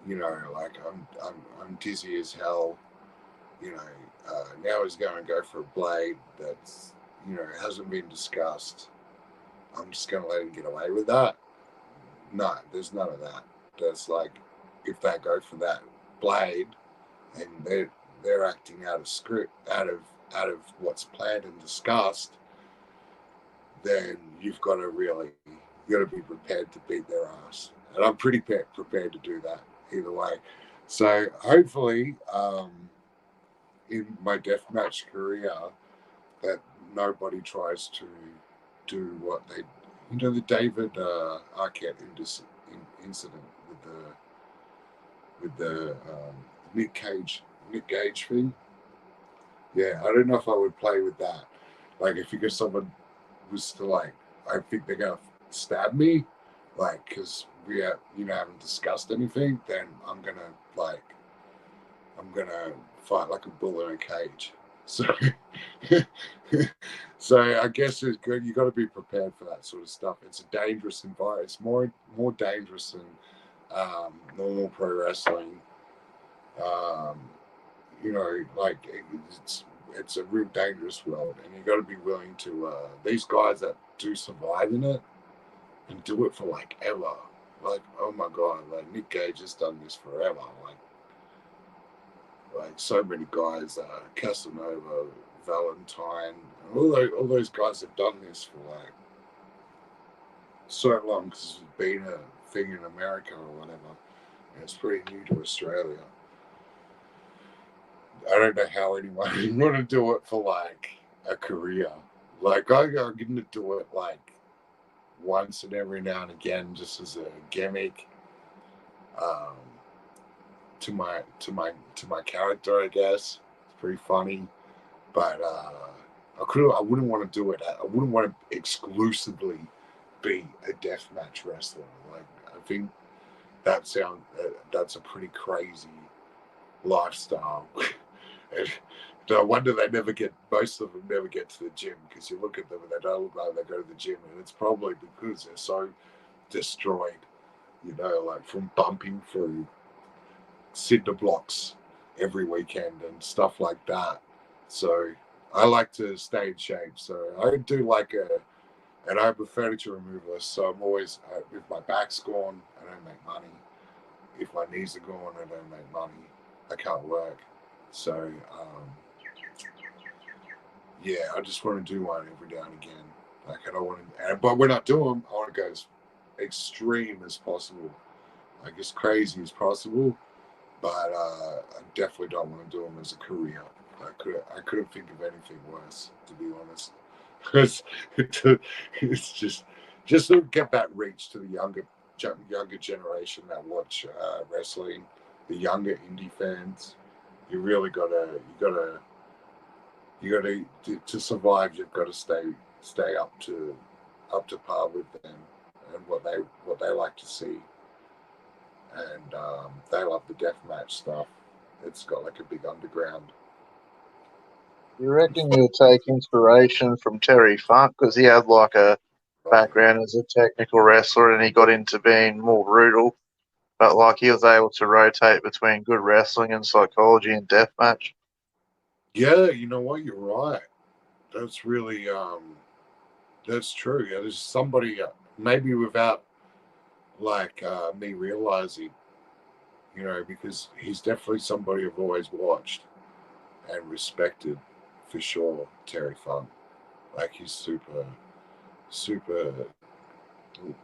You know, like I'm dizzy as hell. You know, now he's going to go for a blade that's, you know, hasn't been discussed. I'm just going to let him get away with that. No, there's none of that. That's like, if they go for that blade and they're acting out of script, out of what's planned and discussed, then you've got to be prepared to beat their ass. And I'm pretty prepared to do that either way. So hopefully, in my deathmatch career, that nobody tries to do what they, you know, the David Arquette incident with the Nick Cage thing. Yeah, I don't know if I would play with that. Like, if you get someone was to like, I think they're gonna stab me, like, because we have, you know, haven't discussed anything, then I'm gonna fight like a bull in a cage. So, so I guess it's good. You got to be prepared for that sort of stuff. It's a dangerous environment. It's more dangerous than normal pro wrestling. Um, you know, like it's a real dangerous world, and you got to be willing to. These guys that do survive in it and do it for like ever. Like, oh my god, like Nick Gage has done this forever. Like so many guys, Casanova, Valentine, all those guys have done this for like so long because it's been a thing in America or whatever. And it's pretty new to Australia. I don't know how anyone would want to do it for like a career. Like I'm going to do it like once and every now and again, just as a gimmick, um, to my character, I guess. It's pretty funny, but I wouldn't want to do it. I wouldn't want to exclusively be a deathmatch wrestler. Like I think that's a pretty crazy lifestyle. And no wonder most of them never get to the gym, because you look at them and they don't look like they go to the gym, and it's probably because they're so destroyed, you know, like from bumping through cinder blocks every weekend and stuff like that. So I like to stay in shape. So I do like And I have a furniture removalist, so I'm always, if my back's gone, I don't make money. If my knees are gone, I don't make money. I can't work. So, yeah, I just want to do one every now and again. Like, I don't want to, but when I do them, I want to go as extreme as possible, like as crazy as possible. But I definitely don't want to do them as a career. I couldn't think of anything worse, to be honest. Because it's just to get that reach to the younger generation that watch wrestling, the younger indie fans. You really to survive. You've got to stay up to par with them and what they like to see. And they love the deathmatch stuff. It's got like a big underground. You reckon you'll take inspiration from Terry Funk because he had like a background as a technical wrestler and he got into being more brutal, but like he was able to rotate between good wrestling and psychology and deathmatch. Yeah, you know what? You're right. That's really that's true. Yeah, there's somebody maybe without like me realizing, you know, because he's definitely somebody I've always watched and respected for sure. Terry Funk, like he's super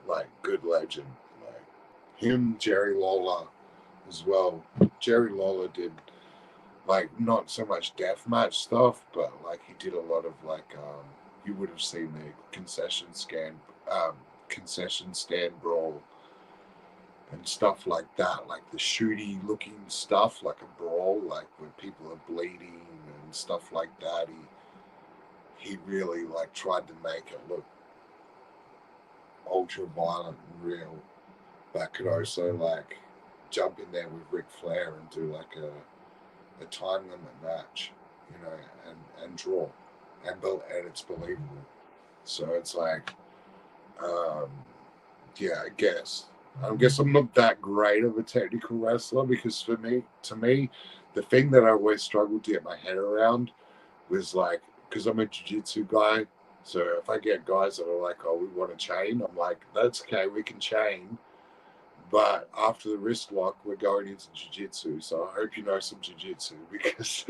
like good legend. Like him, Jerry Lawler as well. Jerry Lawler did like not so much deathmatch stuff, but like he did a lot of like you would have seen the concession stand brawl and stuff like that, like the shooty looking stuff, like a brawl, like where people are bleeding and stuff like that. He really like tried to make it look ultra violent and real, but could also like jump in there with Ric Flair and do like a time limit match, you know, and draw, and it's believable. So it's like, um, yeah, I guess I'm not that great of a technical wrestler because to me, the thing that I always struggled to get my head around was like, because I'm a jiu-jitsu guy. So if I get guys that are like, oh, we want to chain, I'm like, that's okay, we can chain. But after the wrist lock, we're going into jiu-jitsu. So I hope you know some jiu-jitsu because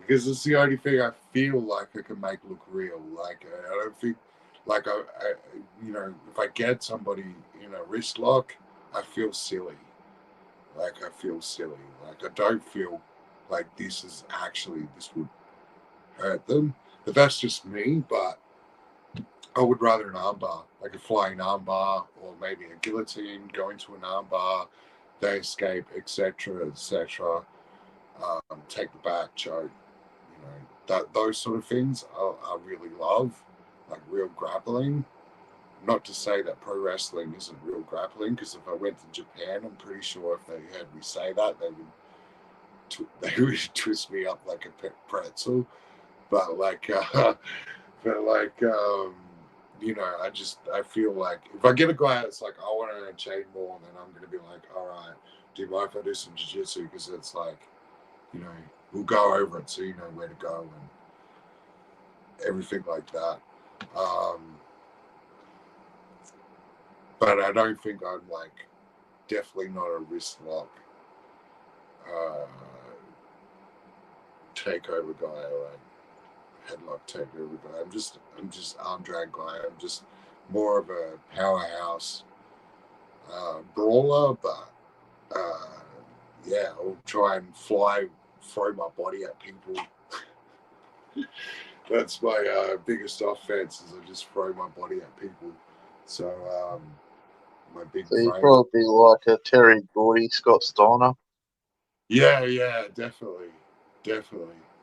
because it's the only thing I feel like I can make look real. Like I don't think, like you know, if I get somebody in a wrist lock, I feel silly. Like I feel silly. Like I don't feel like this would hurt them. But that's just me. But I would rather an armbar, like a flying armbar, or maybe a guillotine, go into an armbar, they escape, etc., etc. Take the back, choke, you know, those sort of things I really love, like real grappling. Not to say that pro wrestling isn't real grappling, because if I went to Japan, I'm pretty sure if they heard me say that, they would twist me up like a pretzel. But like, but like, you know, I feel like if I get a guy that's like, I want to chain more, then I'm going to be like, all right, do you mind if I do some jiu-jitsu? Because it's like, you know, we'll go over it so you know where to go and everything like that. Um, but I don't think I'm like definitely not a wrist lock uh, takeover guy or a headlock takeover guy. I'm just arm drag guy. I'm just more of a powerhouse brawler, but uh, yeah, I'll try and throw my body at people. That's my biggest offense is I just throw my body at people. So my big So you'd frame. probably be like a Terry Gordy, Scott Steiner. Yeah, definitely.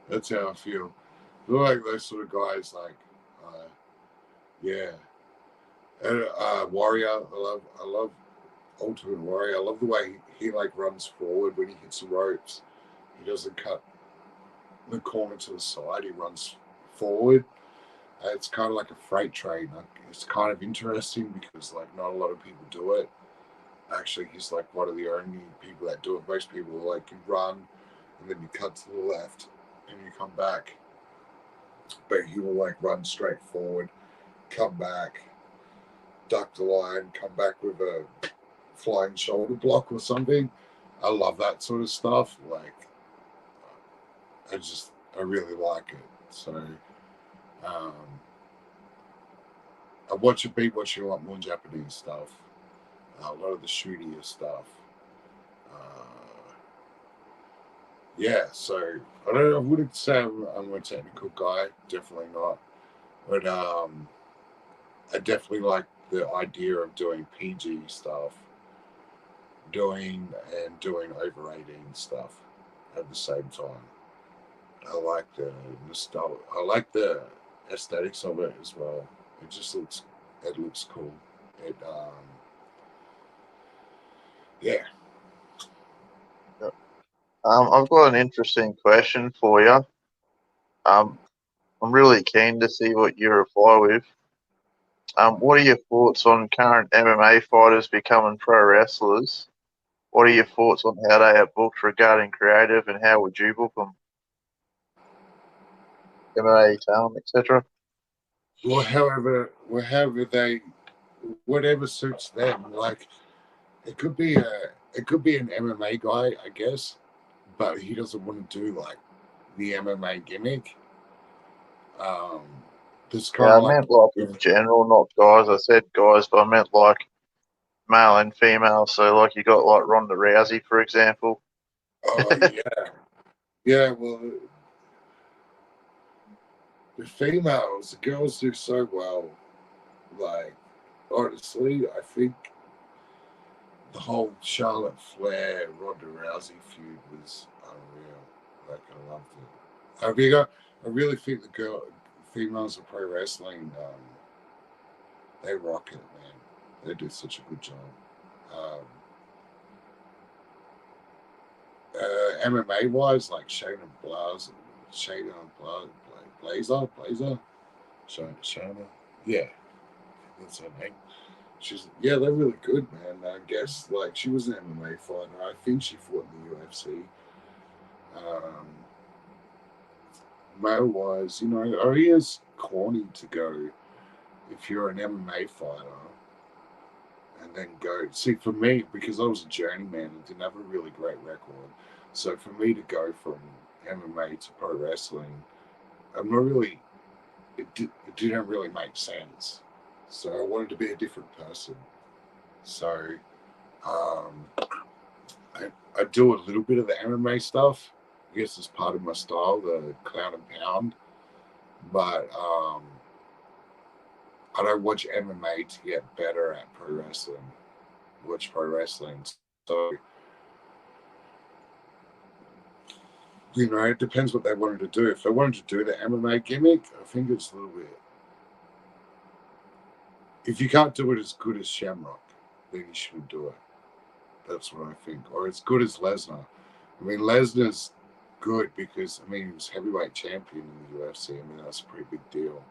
That's how I feel. I feel like those sort of guys, like, yeah. And Warrior, I love Ultimate Warrior. I love the way he like runs forward when he hits the ropes. He doesn't cut the corner to the side. He runs forward. It's kind of like a freight train. Like, it's kind of interesting because like not a lot of people do it. Actually, he's like one of the only people that do it. Most people like you run and then you cut to the left and you come back, but he will like run straight forward come back, duck the line, come back with a flying shoulder block or something. I love that sort of stuff. Like, I really like it. So, um, I been watching a lot more Japanese stuff, a lot of the shootier stuff. Uh, yeah, so I wouldn't say I'm a technical guy, definitely not. But I definitely like the idea of doing PG stuff, doing overrating stuff at the same time. I like the nostalgia. I like the aesthetics of it as well. It looks cool. It yeah. I've got an interesting question for you. I'm really keen to see what you reply with. What are your thoughts on current MMA fighters becoming pro wrestlers? What are your thoughts on how they are booked regarding creative, and how would you book them? MMA talent, etc. Well, whatever suits them. Like it could be an MMA guy, I guess, but he doesn't want to do like the MMA gimmick. Um, this kind Yeah, of I like, meant like in general, not guys. I said guys, but I meant like male and female. So like you got like Ronda Rousey, for example. oh yeah, yeah. Well, the females, the girls do so well. Like honestly, I think the whole Charlotte Flair Ronda Rousey feud was unreal. Like I loved it. I really think the females of pro wrestling, they rock it, man. They do such a good job. Um, MMA wise, like Shayna Blazer, Shayna, yeah, that's her name. They're really good, man. I guess like she was an MMA fighter. I think she fought in the UFC. Um, Male wise, or he is corny to go if you're an MMA fighter and then go. See, for me, because I was a journeyman and didn't have a really great record, so for me to go from MMA to pro wrestling, I'm not really. It didn't really make sense. So I wanted to be a different person. So um, I do a little bit of the MMA stuff. I guess it's part of my style, the clown and pound. But I don't watch MMA to get better at pro wrestling. Watch pro wrestling. So, it depends what they wanted to do. If they wanted to do the MMA gimmick, I think it's a little bit. If you can't do it as good as Shamrock, then you shouldn't do it. That's what I think. Or as good as Lesnar. I mean, Lesnar's good because, he was heavyweight champion in the UFC. That's a pretty big deal.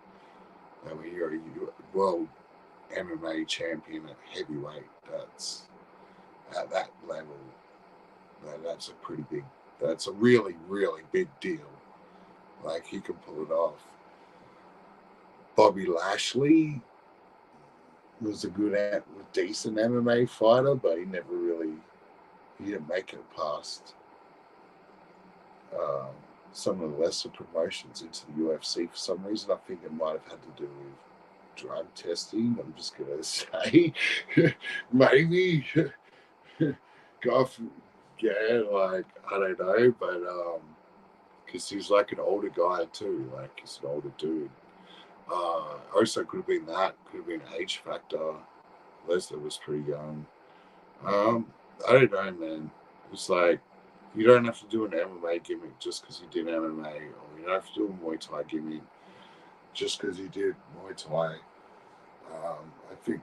You're a world MMA champion at heavyweight. That's at that level. That's a really, really big deal. Like, he can pull it off. Bobby Lashley was a decent MMA fighter, but he didn't make it past some of the lesser promotions into the UFC for some reason. I think it might have had to do with drug testing. I'm just going to say, maybe. God, yeah, like, I don't know, but because he's like an older guy too, like he's an older dude. Also, could have been that, could have been age factor. Lesnar was pretty young. I don't know, man. It's like you don't have to do an MMA gimmick just because you did MMA, or you don't have to do a Muay Thai gimmick just because you did Muay Thai. I think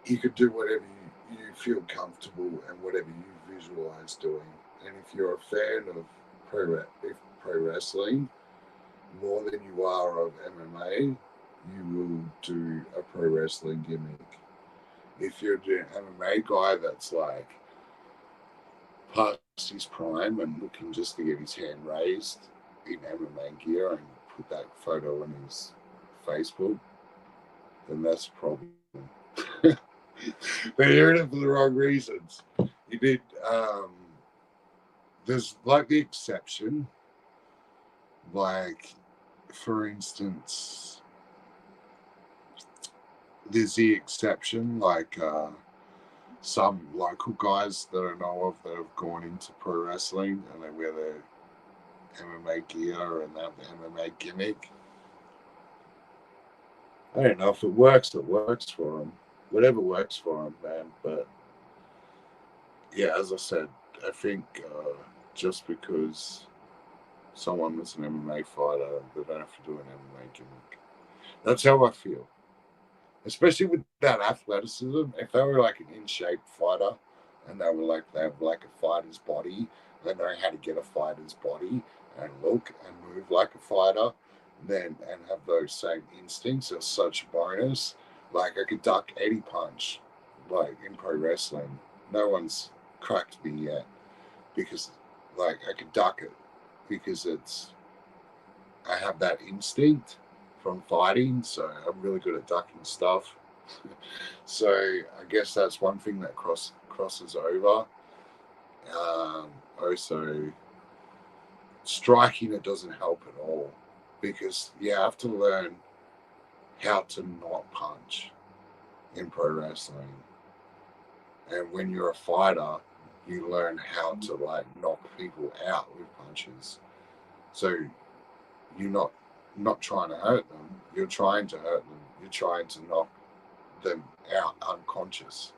you could do whatever you feel comfortable and whatever you visualize doing. And if you're a fan of pro wrestling more than you are of MMA, you will do a pro wrestling gimmick. If you're an MMA guy that's like past his prime and looking just to get his hand raised in MMA gear and put that photo on his Facebook, then that's a problem. They're hearing it for the wrong reasons. You did. There's like the exception, like for instance, there's the exception, like some local guys that I know of that have gone into pro wrestling and they wear their MMA gear and they have the MMA gimmick. I don't know if it works for them. Whatever works for them, man. But yeah, as I said, I think just because someone was an MMA fighter, they don't have to do an MMA gimmick. That's how I feel. Especially with that athleticism. If they were like an in-shape fighter and they have like a fighter's body, they know how to get a fighter's body and look and move like a fighter, then and have those same instincts, it's such a bonus. Like I could duck any punch, like in pro wrestling. No one's cracked me yet because like I could duck it because I have that instinct from fighting, so I'm really good at ducking stuff. So I guess that's one thing that crosses over. Also, striking it doesn't help at all because you have to learn how to not punch in pro wrestling, and when you're a fighter, you learn how to like knock people out with punches. So you're not trying to hurt them. You're trying to hurt them. You're trying to knock them out unconscious,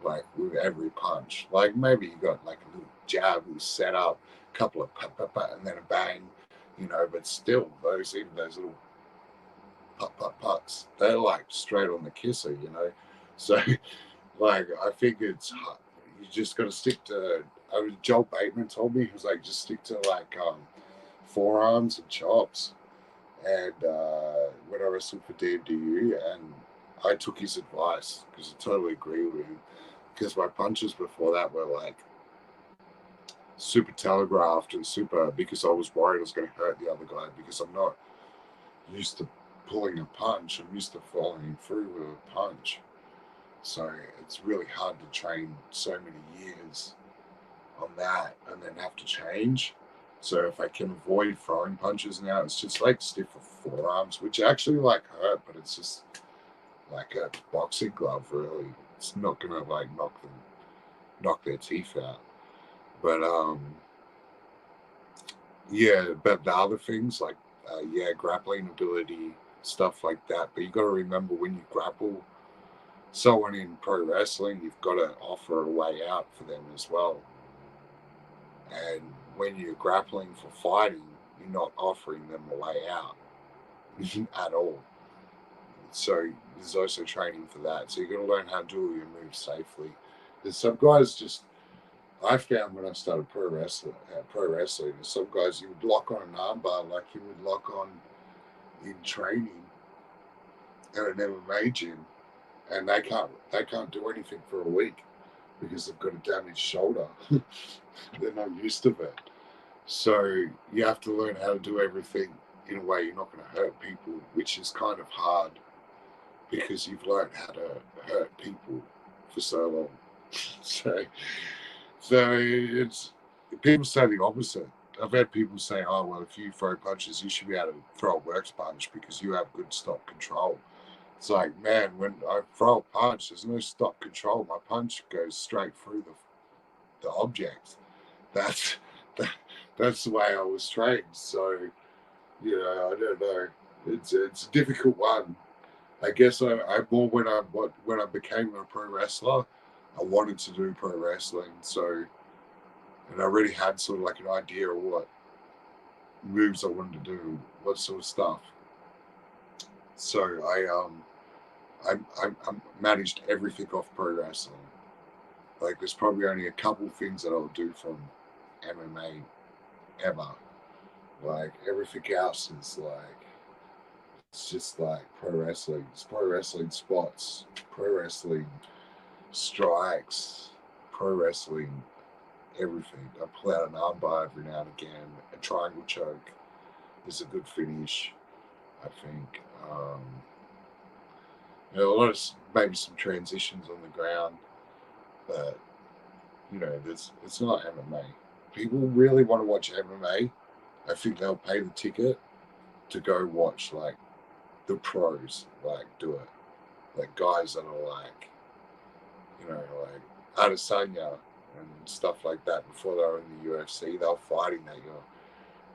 like with every punch. Like maybe you got like a little jab who's set up, a couple of and then a bang, but still those little puts, they're like straight on the kisser. So like I think it's hard. You just got to stick to. Joel Bateman told me he was like just stick to like forearms and chops. And when I wrestled for DMDU, and I took his advice because I totally agree with him. Because my punches before that were like super telegraphed and super because I was worried I was going to hurt the other guy because I'm not used to pulling a punch. I'm used to following through with a punch. So it's really hard to train so many years on that and then have to change. So if I can avoid throwing punches now, it's just like stiffer forearms, which actually like hurt, but it's just like a boxing glove, really. It's not gonna like knock their teeth out. But yeah, but the other things like grappling ability, stuff like that. But you got to remember when you grapple someone in pro wrestling, you've got to offer a way out for them as well. And when you're grappling for fighting, you're not offering them a way out at all. So there's also training for that. So you're going to learn how to do your moves safely. There's some guys just, I found when I started pro wrestling, there's some guys you would lock on an armbar like you would lock on in training at an MMA gym, and they can't do anything for a week because they've got a damaged shoulder. They're not used to it. So you have to learn how to do everything in a way you're not going to hurt people, which is kind of hard because you've learned how to hurt people for so long. So it's people say the opposite. I've had people say, "Oh well, if you throw punches, you should be able to throw a works punch because you have good stop control." It's like, man, when I throw a punch, there's no stop control. My punch goes straight through the object. That's that's the way I was trained. So, I don't know. It's a difficult one. I guess I more when I became a pro wrestler, I wanted to do pro wrestling. So, and I already had sort of like an idea of what moves I wanted to do, what sort of stuff. So I managed everything off pro wrestling. Like there's probably only a couple things that I'll do from MMA ever. Like everything else is like it's just like pro wrestling. It's pro wrestling spots, pro wrestling strikes, pro wrestling everything. I pull out an armbar every now and again. A triangle choke is a good finish, I think. You know, a lot of maybe some transitions on the ground, but you know, it's not MMA. People really want to watch MMA. I think they'll pay the ticket to go watch like the pros like do it, like guys that are like, you know, like Adesanya and stuff like that before they were in the UFC. They were fighting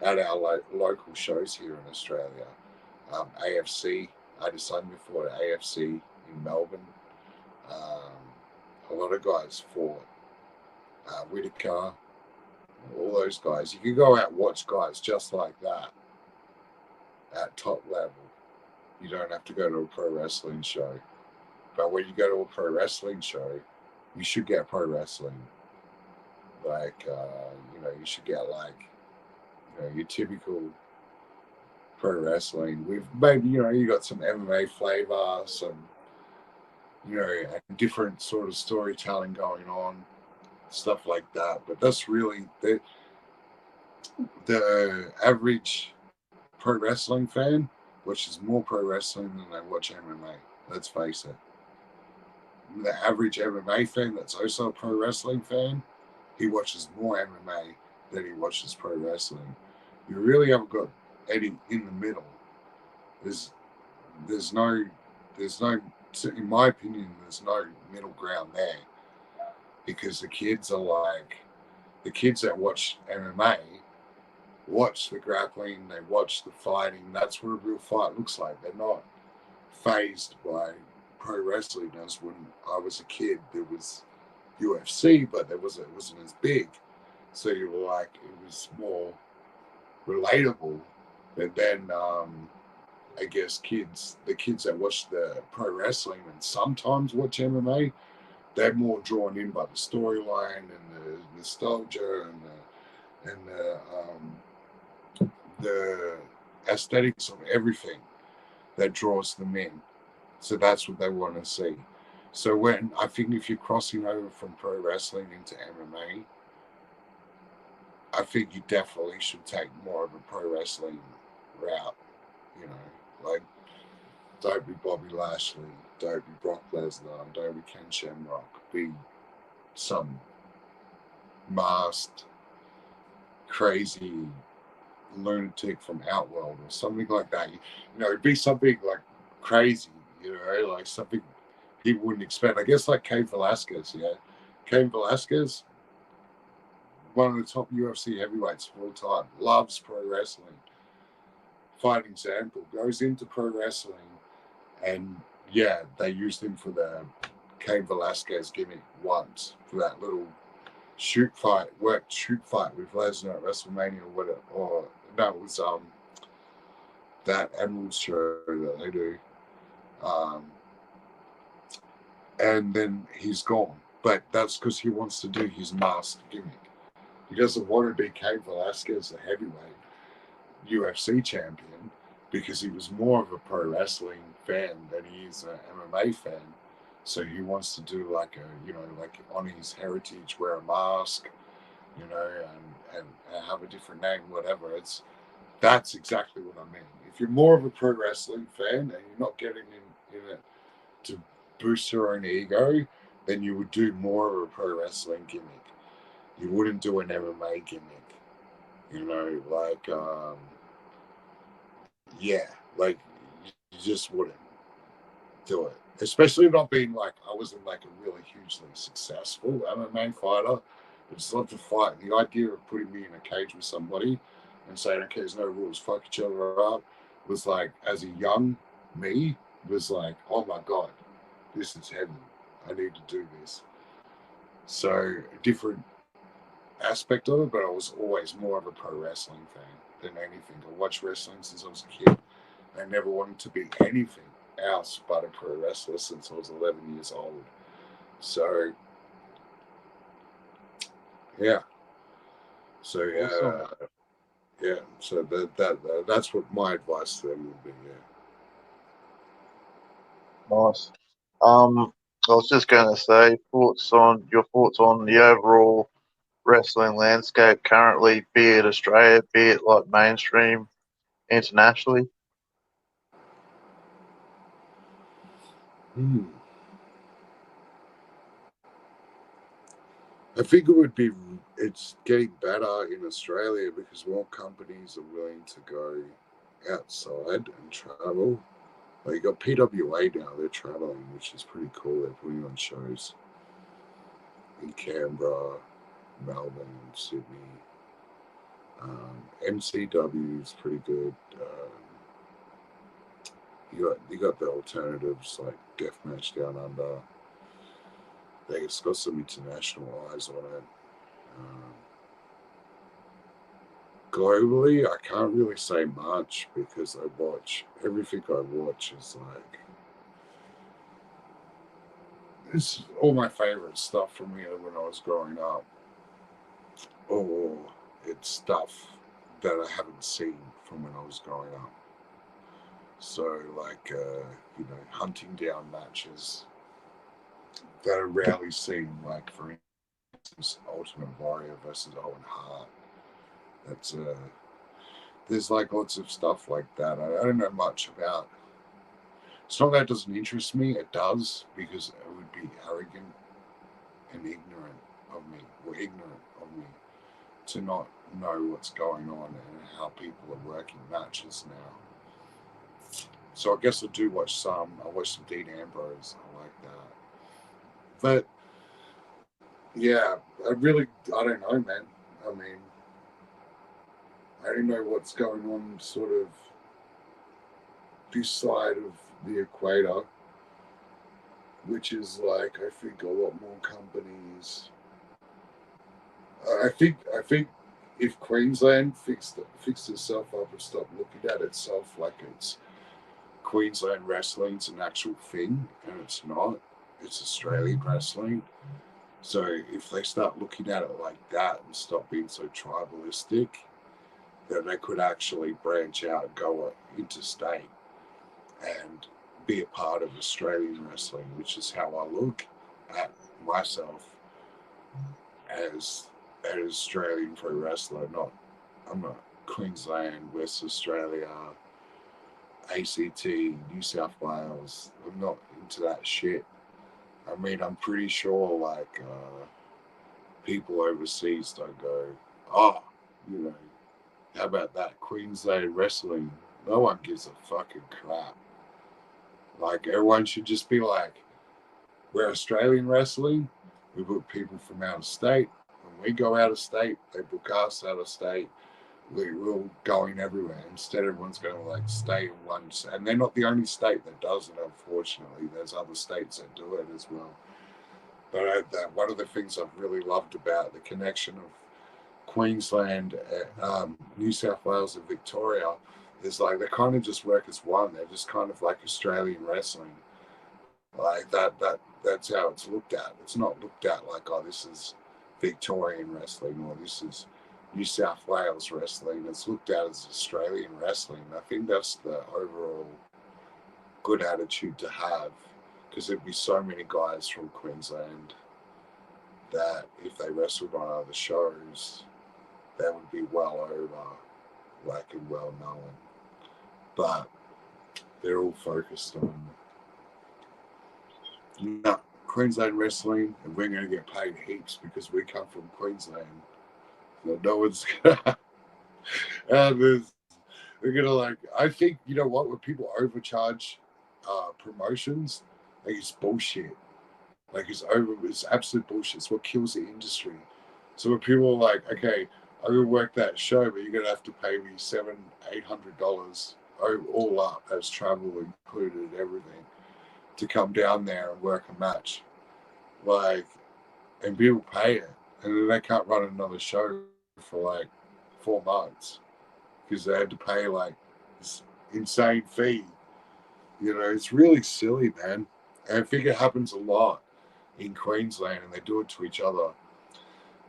at our local shows here in Australia. AFC, Adesanya fought at AFC in Melbourne. A lot of guys fought. Whitaker, all those guys. You can go out and watch guys just like that at top level. You don't have to go to a pro wrestling show. But when you go to a pro wrestling show, you should get pro wrestling. Like, you know, you should get like, you know, your typical pro wrestling with maybe, you know, you got some MMA flavor, some, you know, different sort of storytelling going on, stuff like that. But that's really the average pro wrestling fan watches more pro wrestling than they watch MMA. Let's face it. The average MMA fan that's also a pro wrestling fan, he watches more MMA than he watches pro wrestling. You really haven't got any in the middle. There's there's no in my opinion there's no middle ground there, because the kids that watch MMA watch the grappling, they watch the fighting. That's what a real fight looks like. They're not phased by pro wrestling. As when I was a kid, there was UFC, but it wasn't as big. So you were like, it was more relatable. And then I guess the kids that watch the pro wrestling and sometimes watch MMA, they're more drawn in by the storyline and the nostalgia and the aesthetics of everything that draws them in. So that's what they want to see. So when I think if you're crossing over from pro wrestling into MMA, I think you definitely should take more of a pro wrestling route. You know, like don't be Bobby Lashley, don't be Brock Lesnar, don't be Ken Shamrock, be some masked, crazy lunatic from Outworld or something like that. You know, be something like crazy, you know, like something people wouldn't expect. I guess like Cain Velasquez, yeah. Cain Velasquez, one of the top UFC heavyweights of all time, loves pro wrestling. Fine example, goes into pro wrestling, and yeah, they used him for the Cain Velasquez gimmick once for that little shoot fight with Lesnar at WrestleMania or no, it was that Emerald show that they do. Um, and then he's gone. But that's because he wants to do his masked gimmick. He doesn't want to be Cain Velasquez, the heavyweight UFC champion, because he was more of a pro wrestling fan than he is an MMA fan. So he wants to do like like on his heritage, wear a mask, you know, and have a different name, whatever. That's exactly what I mean. If you're more of a pro wrestling fan and you're not getting in it to boost your own ego, then you would do more of a pro wrestling gimmick. You wouldn't do an MMA gimmick. You know, like yeah, like you just wouldn't do it. Especially not being like I wasn't like a really hugely successful MMA fighter. I just love to fight. The idea of putting me in a cage with somebody and saying, okay, there's no rules, fuck each other up, was like, as a young me, was like, oh my God, this is heaven. I need to do this. So, a different aspect of it, but I was always more of a pro wrestling fan than anything. I watched wrestling since I was a kid. I never wanted to be anything else but a pro wrestler since I was 11 years old. So, yeah. So, Awesome. yeah. So that's what my advice to them would be. Yeah. Nice. Um, I was just going to say your thoughts on the overall wrestling landscape currently, be it Australia, be it like mainstream internationally. Hmm. I think it would be, it's getting better in Australia because more companies are willing to go outside and travel. Like you got PWA now, they're traveling, which is pretty cool. They're putting on shows in Canberra, Melbourne, Sydney. MCW is pretty good. You got the alternatives like Deathmatch Down Under. It's got some international eyes on it. Um, Globally, I can't really say much because I watch everything I watch is like it's all my favorite stuff from either when I was growing up, or it's stuff that I haven't seen from when I was growing up. So, like, hunting down matches that are rarely seen, like, for instance, Ultimate Warrior versus Owen Hart. That's there's like lots of stuff like that. I don't know much about. It's not that it doesn't interest me, it does, because it would be arrogant and ignorant of me to not know what's going on and how people are working matches now. So I guess I do watch some. I watch some Dean Ambrose. I like that. But yeah, I don't know, man. I mean, I don't know what's going on sort of this side of the equator, which is like, I think a lot more companies. I think if Queensland fixed itself up and stopped looking at itself like it's Queensland wrestling's an actual thing, and it's not. It's Australian wrestling. So if they start looking at it like that and stop being so tribalistic, then they could actually branch out and go interstate and be a part of Australian wrestling, which is how I look at myself as an Australian pro wrestler. I'm a Queensland, West Australia, ACT, New South Wales. I'm not into that shit. I mean, I'm pretty sure like people overseas don't go, oh, you know, how about that Queensland wrestling? No one gives a fucking crap. Like everyone should just be like, we're Australian wrestling. We book people from out of state. When we go out of state, they book us out of state. We're all going everywhere. Instead, everyone's going to like stay in one state. And they're not the only state that does it, unfortunately. There's other states that do it as well. But one of the things I've really loved about the connection of Queensland, New South Wales, and Victoria is like they kind of just work as one. They're just kind of like Australian wrestling. Like that's how it's looked at. It's not looked at like, oh, this is Victorian wrestling or this is New South Wales wrestling. It's looked at as Australian wrestling. I think that's the overall good attitude to have, because there'd be so many guys from Queensland that if they wrestled on other shows, that would be well over, like, and well known. But they're all focused on Queensland wrestling, and we're going to get paid heaps because we come from Queensland. So no one's gonna. They're gonna like. I think you know what? When people overcharge promotions, like it's bullshit. Like it's absolute bullshit. It's what kills the industry. So when people are like, okay, I'm gonna work that show, but you're gonna have to pay me $700-800 all up as travel included and everything to come down there and work a match. Like, and people pay it, and then they can't run another show for like 4 months because they had to pay like this insane fee. You know, it's really silly, man. And I think it happens a lot in Queensland, and they do it to each other.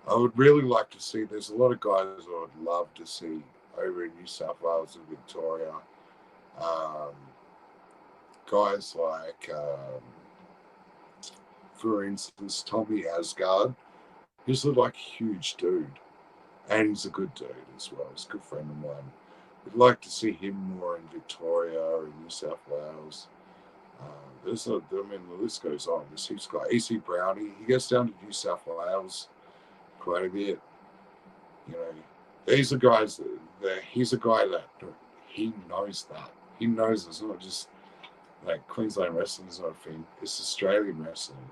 I would really like to see. There's a lot of guys I would love to see over in New South Wales and Victoria. Um, Guys like, for instance, Tommy Asgard. He's like a huge dude, and he's a good dude as well. He's a good friend of mine. We'd like to see him more in Victoria or in New South Wales. The list goes on. There's he's got AC Brownie. He gets down to New South Wales quite a bit. You know, these are guys that he's a guy that he knows that. He knows it's not just like Queensland wrestling is not a thing. It's Australian wrestling.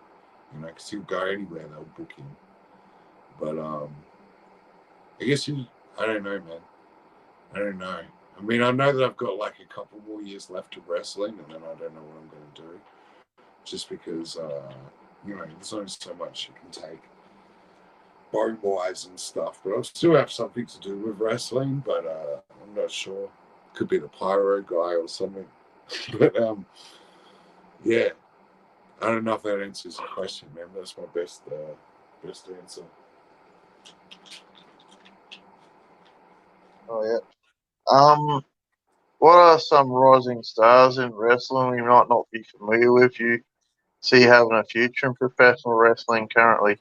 You know, because he'll go anywhere they'll book him. But I guess I don't know, man. I don't know. I mean, I know that I've got like a couple more years left of wrestling, and then I don't know what I'm going to do. Just because, you know, there's only so much you can take bone-wise and stuff. But I'll still have something to do with wrestling, but I'm not sure. Could be the pyro guy or something. But, yeah. I don't know if that answers your question, man. That's my best answer. Oh yeah. What are some rising stars in wrestling we might not be familiar with? You see having a future in professional wrestling currently?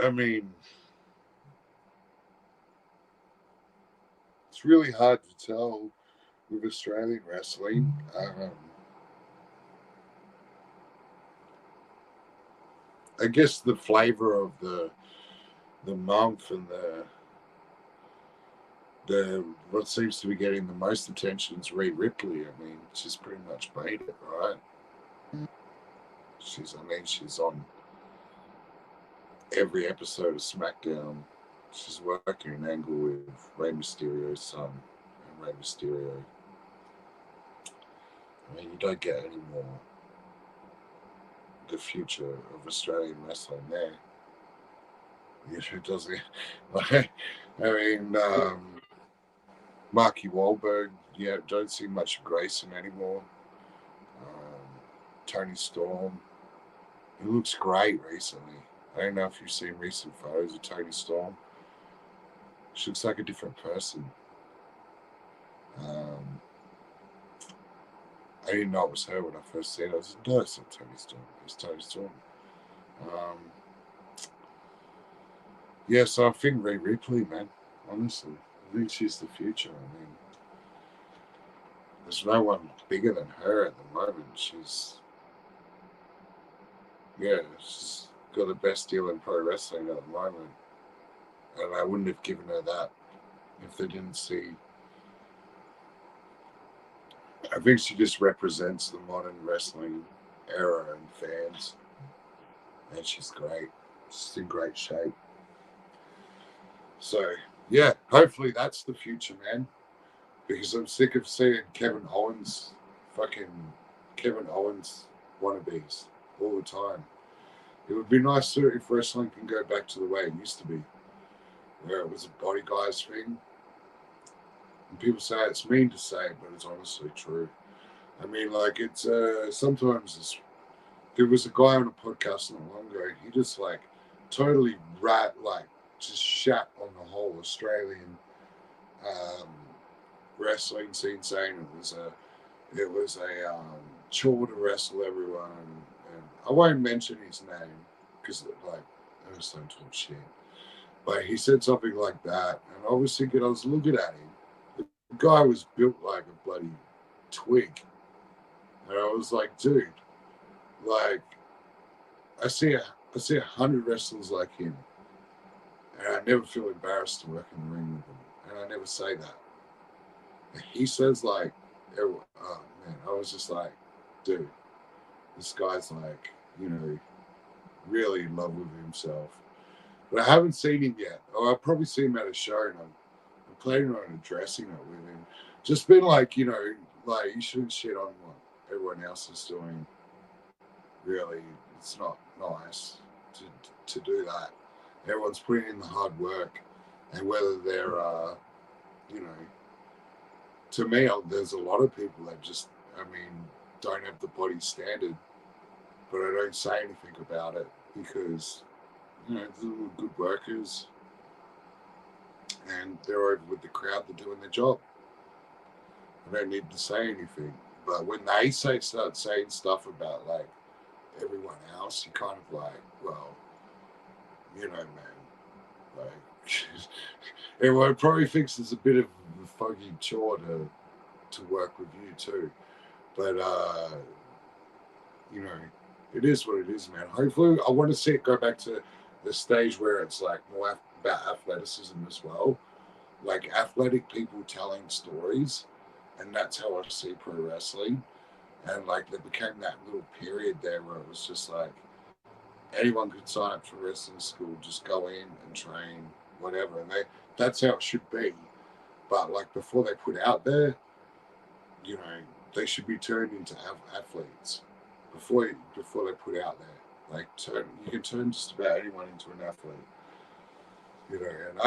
I mean, it's really hard to tell with Australian wrestling. I guess the flavor of the month and the what seems to be getting the most attention is Rhea Ripley. I mean, she's pretty much made it, right? She's on every episode of SmackDown. She's working an angle with Rey Mysterio's son and Rey Mysterio. I mean, you don't get any more the future of Australian wrestling there. It doesn't. I mean, Marky Wahlberg, yeah, don't see much Grayson anymore. Tony Storm, he looks great recently. I don't know if you've seen recent photos of Tony Storm. She looks like a different person. I didn't know it was her when I first seen it. I was like, no, it's not Tony Storm. It's Tony Storm. Yeah, so I think Rhea Ripley, man, honestly. I think she's the future. I mean, there's no one bigger than her at the moment. She's got the best deal in pro wrestling at the moment. And I wouldn't have given her that if they didn't see. I think she just represents the modern wrestling era and fans. And she's great. She's in great shape. So, yeah, hopefully that's the future, man. Because I'm sick of seeing Kevin Owens wannabes all the time. It would be nice if wrestling can go back to the way it used to be, where it was a body guys thing. And people say it's mean to say, but it's honestly true. I mean, like, it's sometimes there was a guy on a podcast not long ago. He just totally just shat on the whole Australian wrestling scene, saying it was a chore to wrestle everyone. And I won't mention his name because I just don't talk shit. But he said something like that, and I was thinking, I was looking at him. The guy was built like a bloody twig, and I was like, dude, I see 100 wrestlers like him, and I never feel embarrassed to work in the ring with them, and I never say that. And he says oh man, I was just like, dude, this guy's really in love with himself. But I haven't seen him yet. Oh, I'll probably see him at a show, and I'm planning on addressing it with him. Just been you shouldn't shit on what everyone else is doing. Really, it's not nice to do that. Everyone's putting in the hard work, and whether they're, to me, there's a lot of people that just, don't have the body standard, but I don't say anything about it because, they're good workers, and they're over with the crowd. They're doing their job. I don't need to say anything. But when they start saying stuff about like everyone else, you kind of like, well, you know, man, like everyone probably thinks it's a bit of a foggy chore to work with you too. But you know, it is what it is, man. Hopefully, I want to see it go back to the stage where it's like more about athleticism as well, like athletic people telling stories, and that's how I see pro wrestling. And like there became that little period there where it was just like anyone could sign up for wrestling school, just go in and train, whatever, and that's how it should be. But like before they put out there, you know, they should be turned into athletes before they put out there. Like you can turn just about anyone into an athlete. You know, and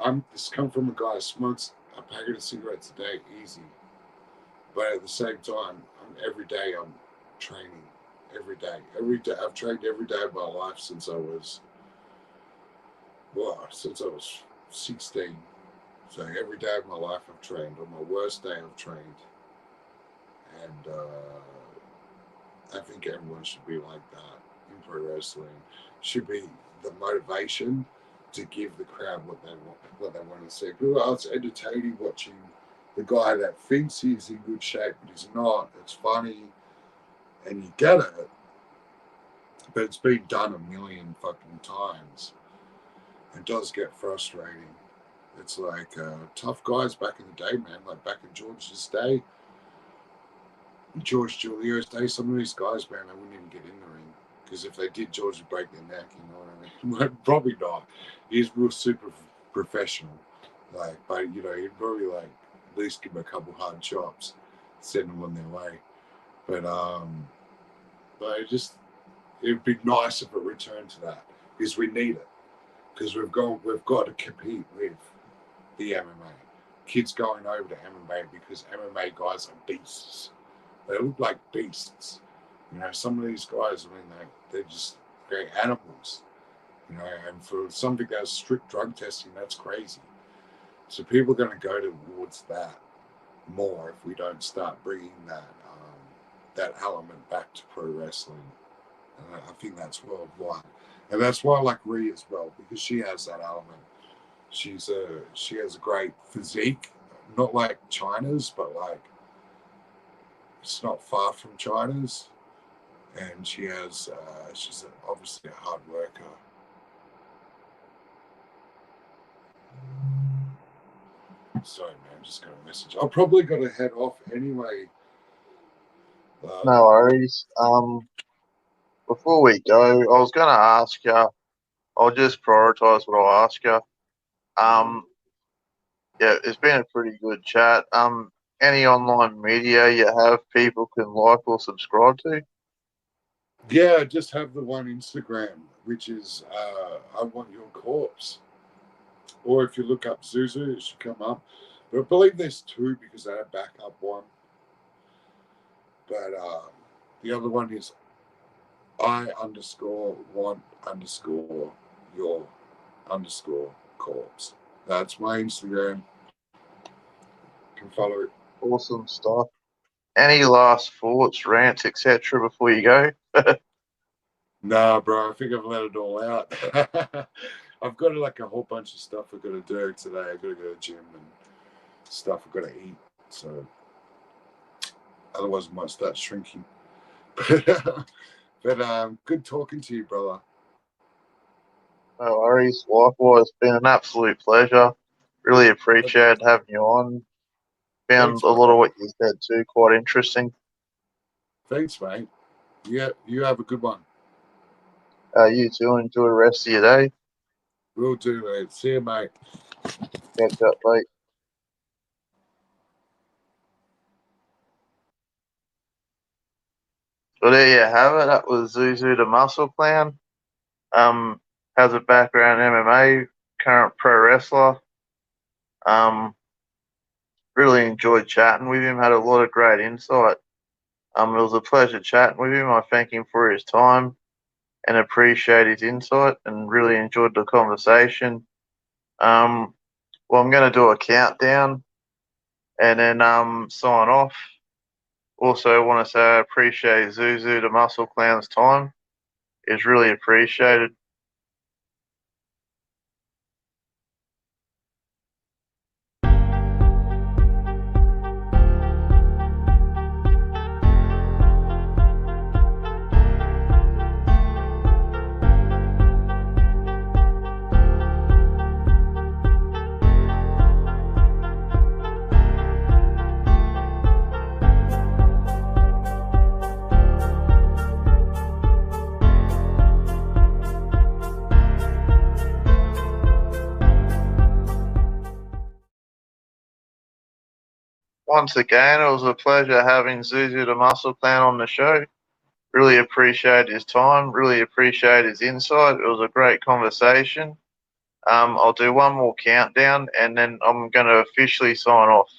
I'm this come from a guy who smokes a packet of cigarettes a day, easy. But at the same time, every day I'm training. Every day, I've trained every day of my life since I was 16. So every day of my life I've trained. On my worst day I've trained, and I think everyone should be like that in pro wrestling. Should be the motivation to give the crowd what they want to see. But it's entertaining watching the guy that thinks he's in good shape but he's not. It's funny, and you get it, but it's been done a million fucking times. It does get frustrating. It's like tough guys back in the day, man. Like back in George's day, George Julio's day, some of these guys, man, they wouldn't even get in the ring. Because if they did, George would break their neck, you know what I mean? Well, probably not. He's real super professional. Like, but, you know, he'd probably, like, at least give them a couple hard chops, send them on their way. But it'd be nice if it returned to that. Because we need it. Because we've got to compete with the MMA. Kids going over to MMA because MMA guys are beasts. They look like beasts. You know, some of these guys, I mean, they're just great animals. You know, and for something that's strict drug testing, that's crazy. So people are going to go towards that more if we don't start bringing that element back to pro wrestling. And I think that's worldwide, and that's why I like Rhea as well because she has that element. She has a great physique, not like China's, but like it's not far from China's, and she's obviously a hard worker. Sorry, man, just got a message. I've probably got to head off anyway. No worries. Before we go, I was going to ask you. I'll just prioritise what I'll ask you. Yeah, it's been a pretty good chat. Any online media you have people can like or subscribe to? Yeah, just have the one Instagram, which is I Want Your Corpse. Or if you look up ZuZu, it should come up. But I believe there's two because I had a backup one. But the other one is I_want_your_corpse. That's my Instagram. You can follow it. Awesome stuff. Any last thoughts, rants, etc. before you go? Nah, bro, I think I've let it all out. I've got like a whole bunch of stuff I've got to do today. I've got to go to the gym and stuff I've got to eat. So otherwise I might start shrinking. But good talking to you, brother. No worries. Likewise, it's been an absolute pleasure. Really appreciate having you on. Found Thanks, a lot bro. of what you said too quite interesting. Thanks, mate. Yeah, you have a good one. You too. Enjoy the rest of your day. Will do, mate. See you, mate. Catch up, mate. So there you have it. That was ZuZu the Muscle Clown. Has a background in MMA, current pro wrestler. Really enjoyed chatting with him. Had a lot of great insight. It was a pleasure chatting with him. I thank him for his time and appreciate his insight and really enjoyed the conversation. Well, I'm going to do a countdown. and then sign off. Also, want to say I appreciate ZuZu the Muscle Clown's time. It's really appreciated. Once again, it was a pleasure having ZuZu the Muscle Clown on the show. Really appreciate his time. Really appreciate his insight. It was a great conversation. I'll do one more countdown and then I'm going to officially sign off.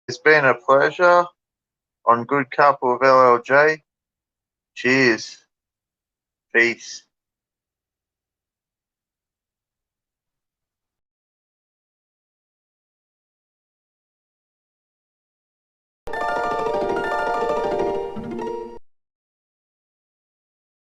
It's been a pleasure on Good Cuppa with LLJ. Cheers. Peace.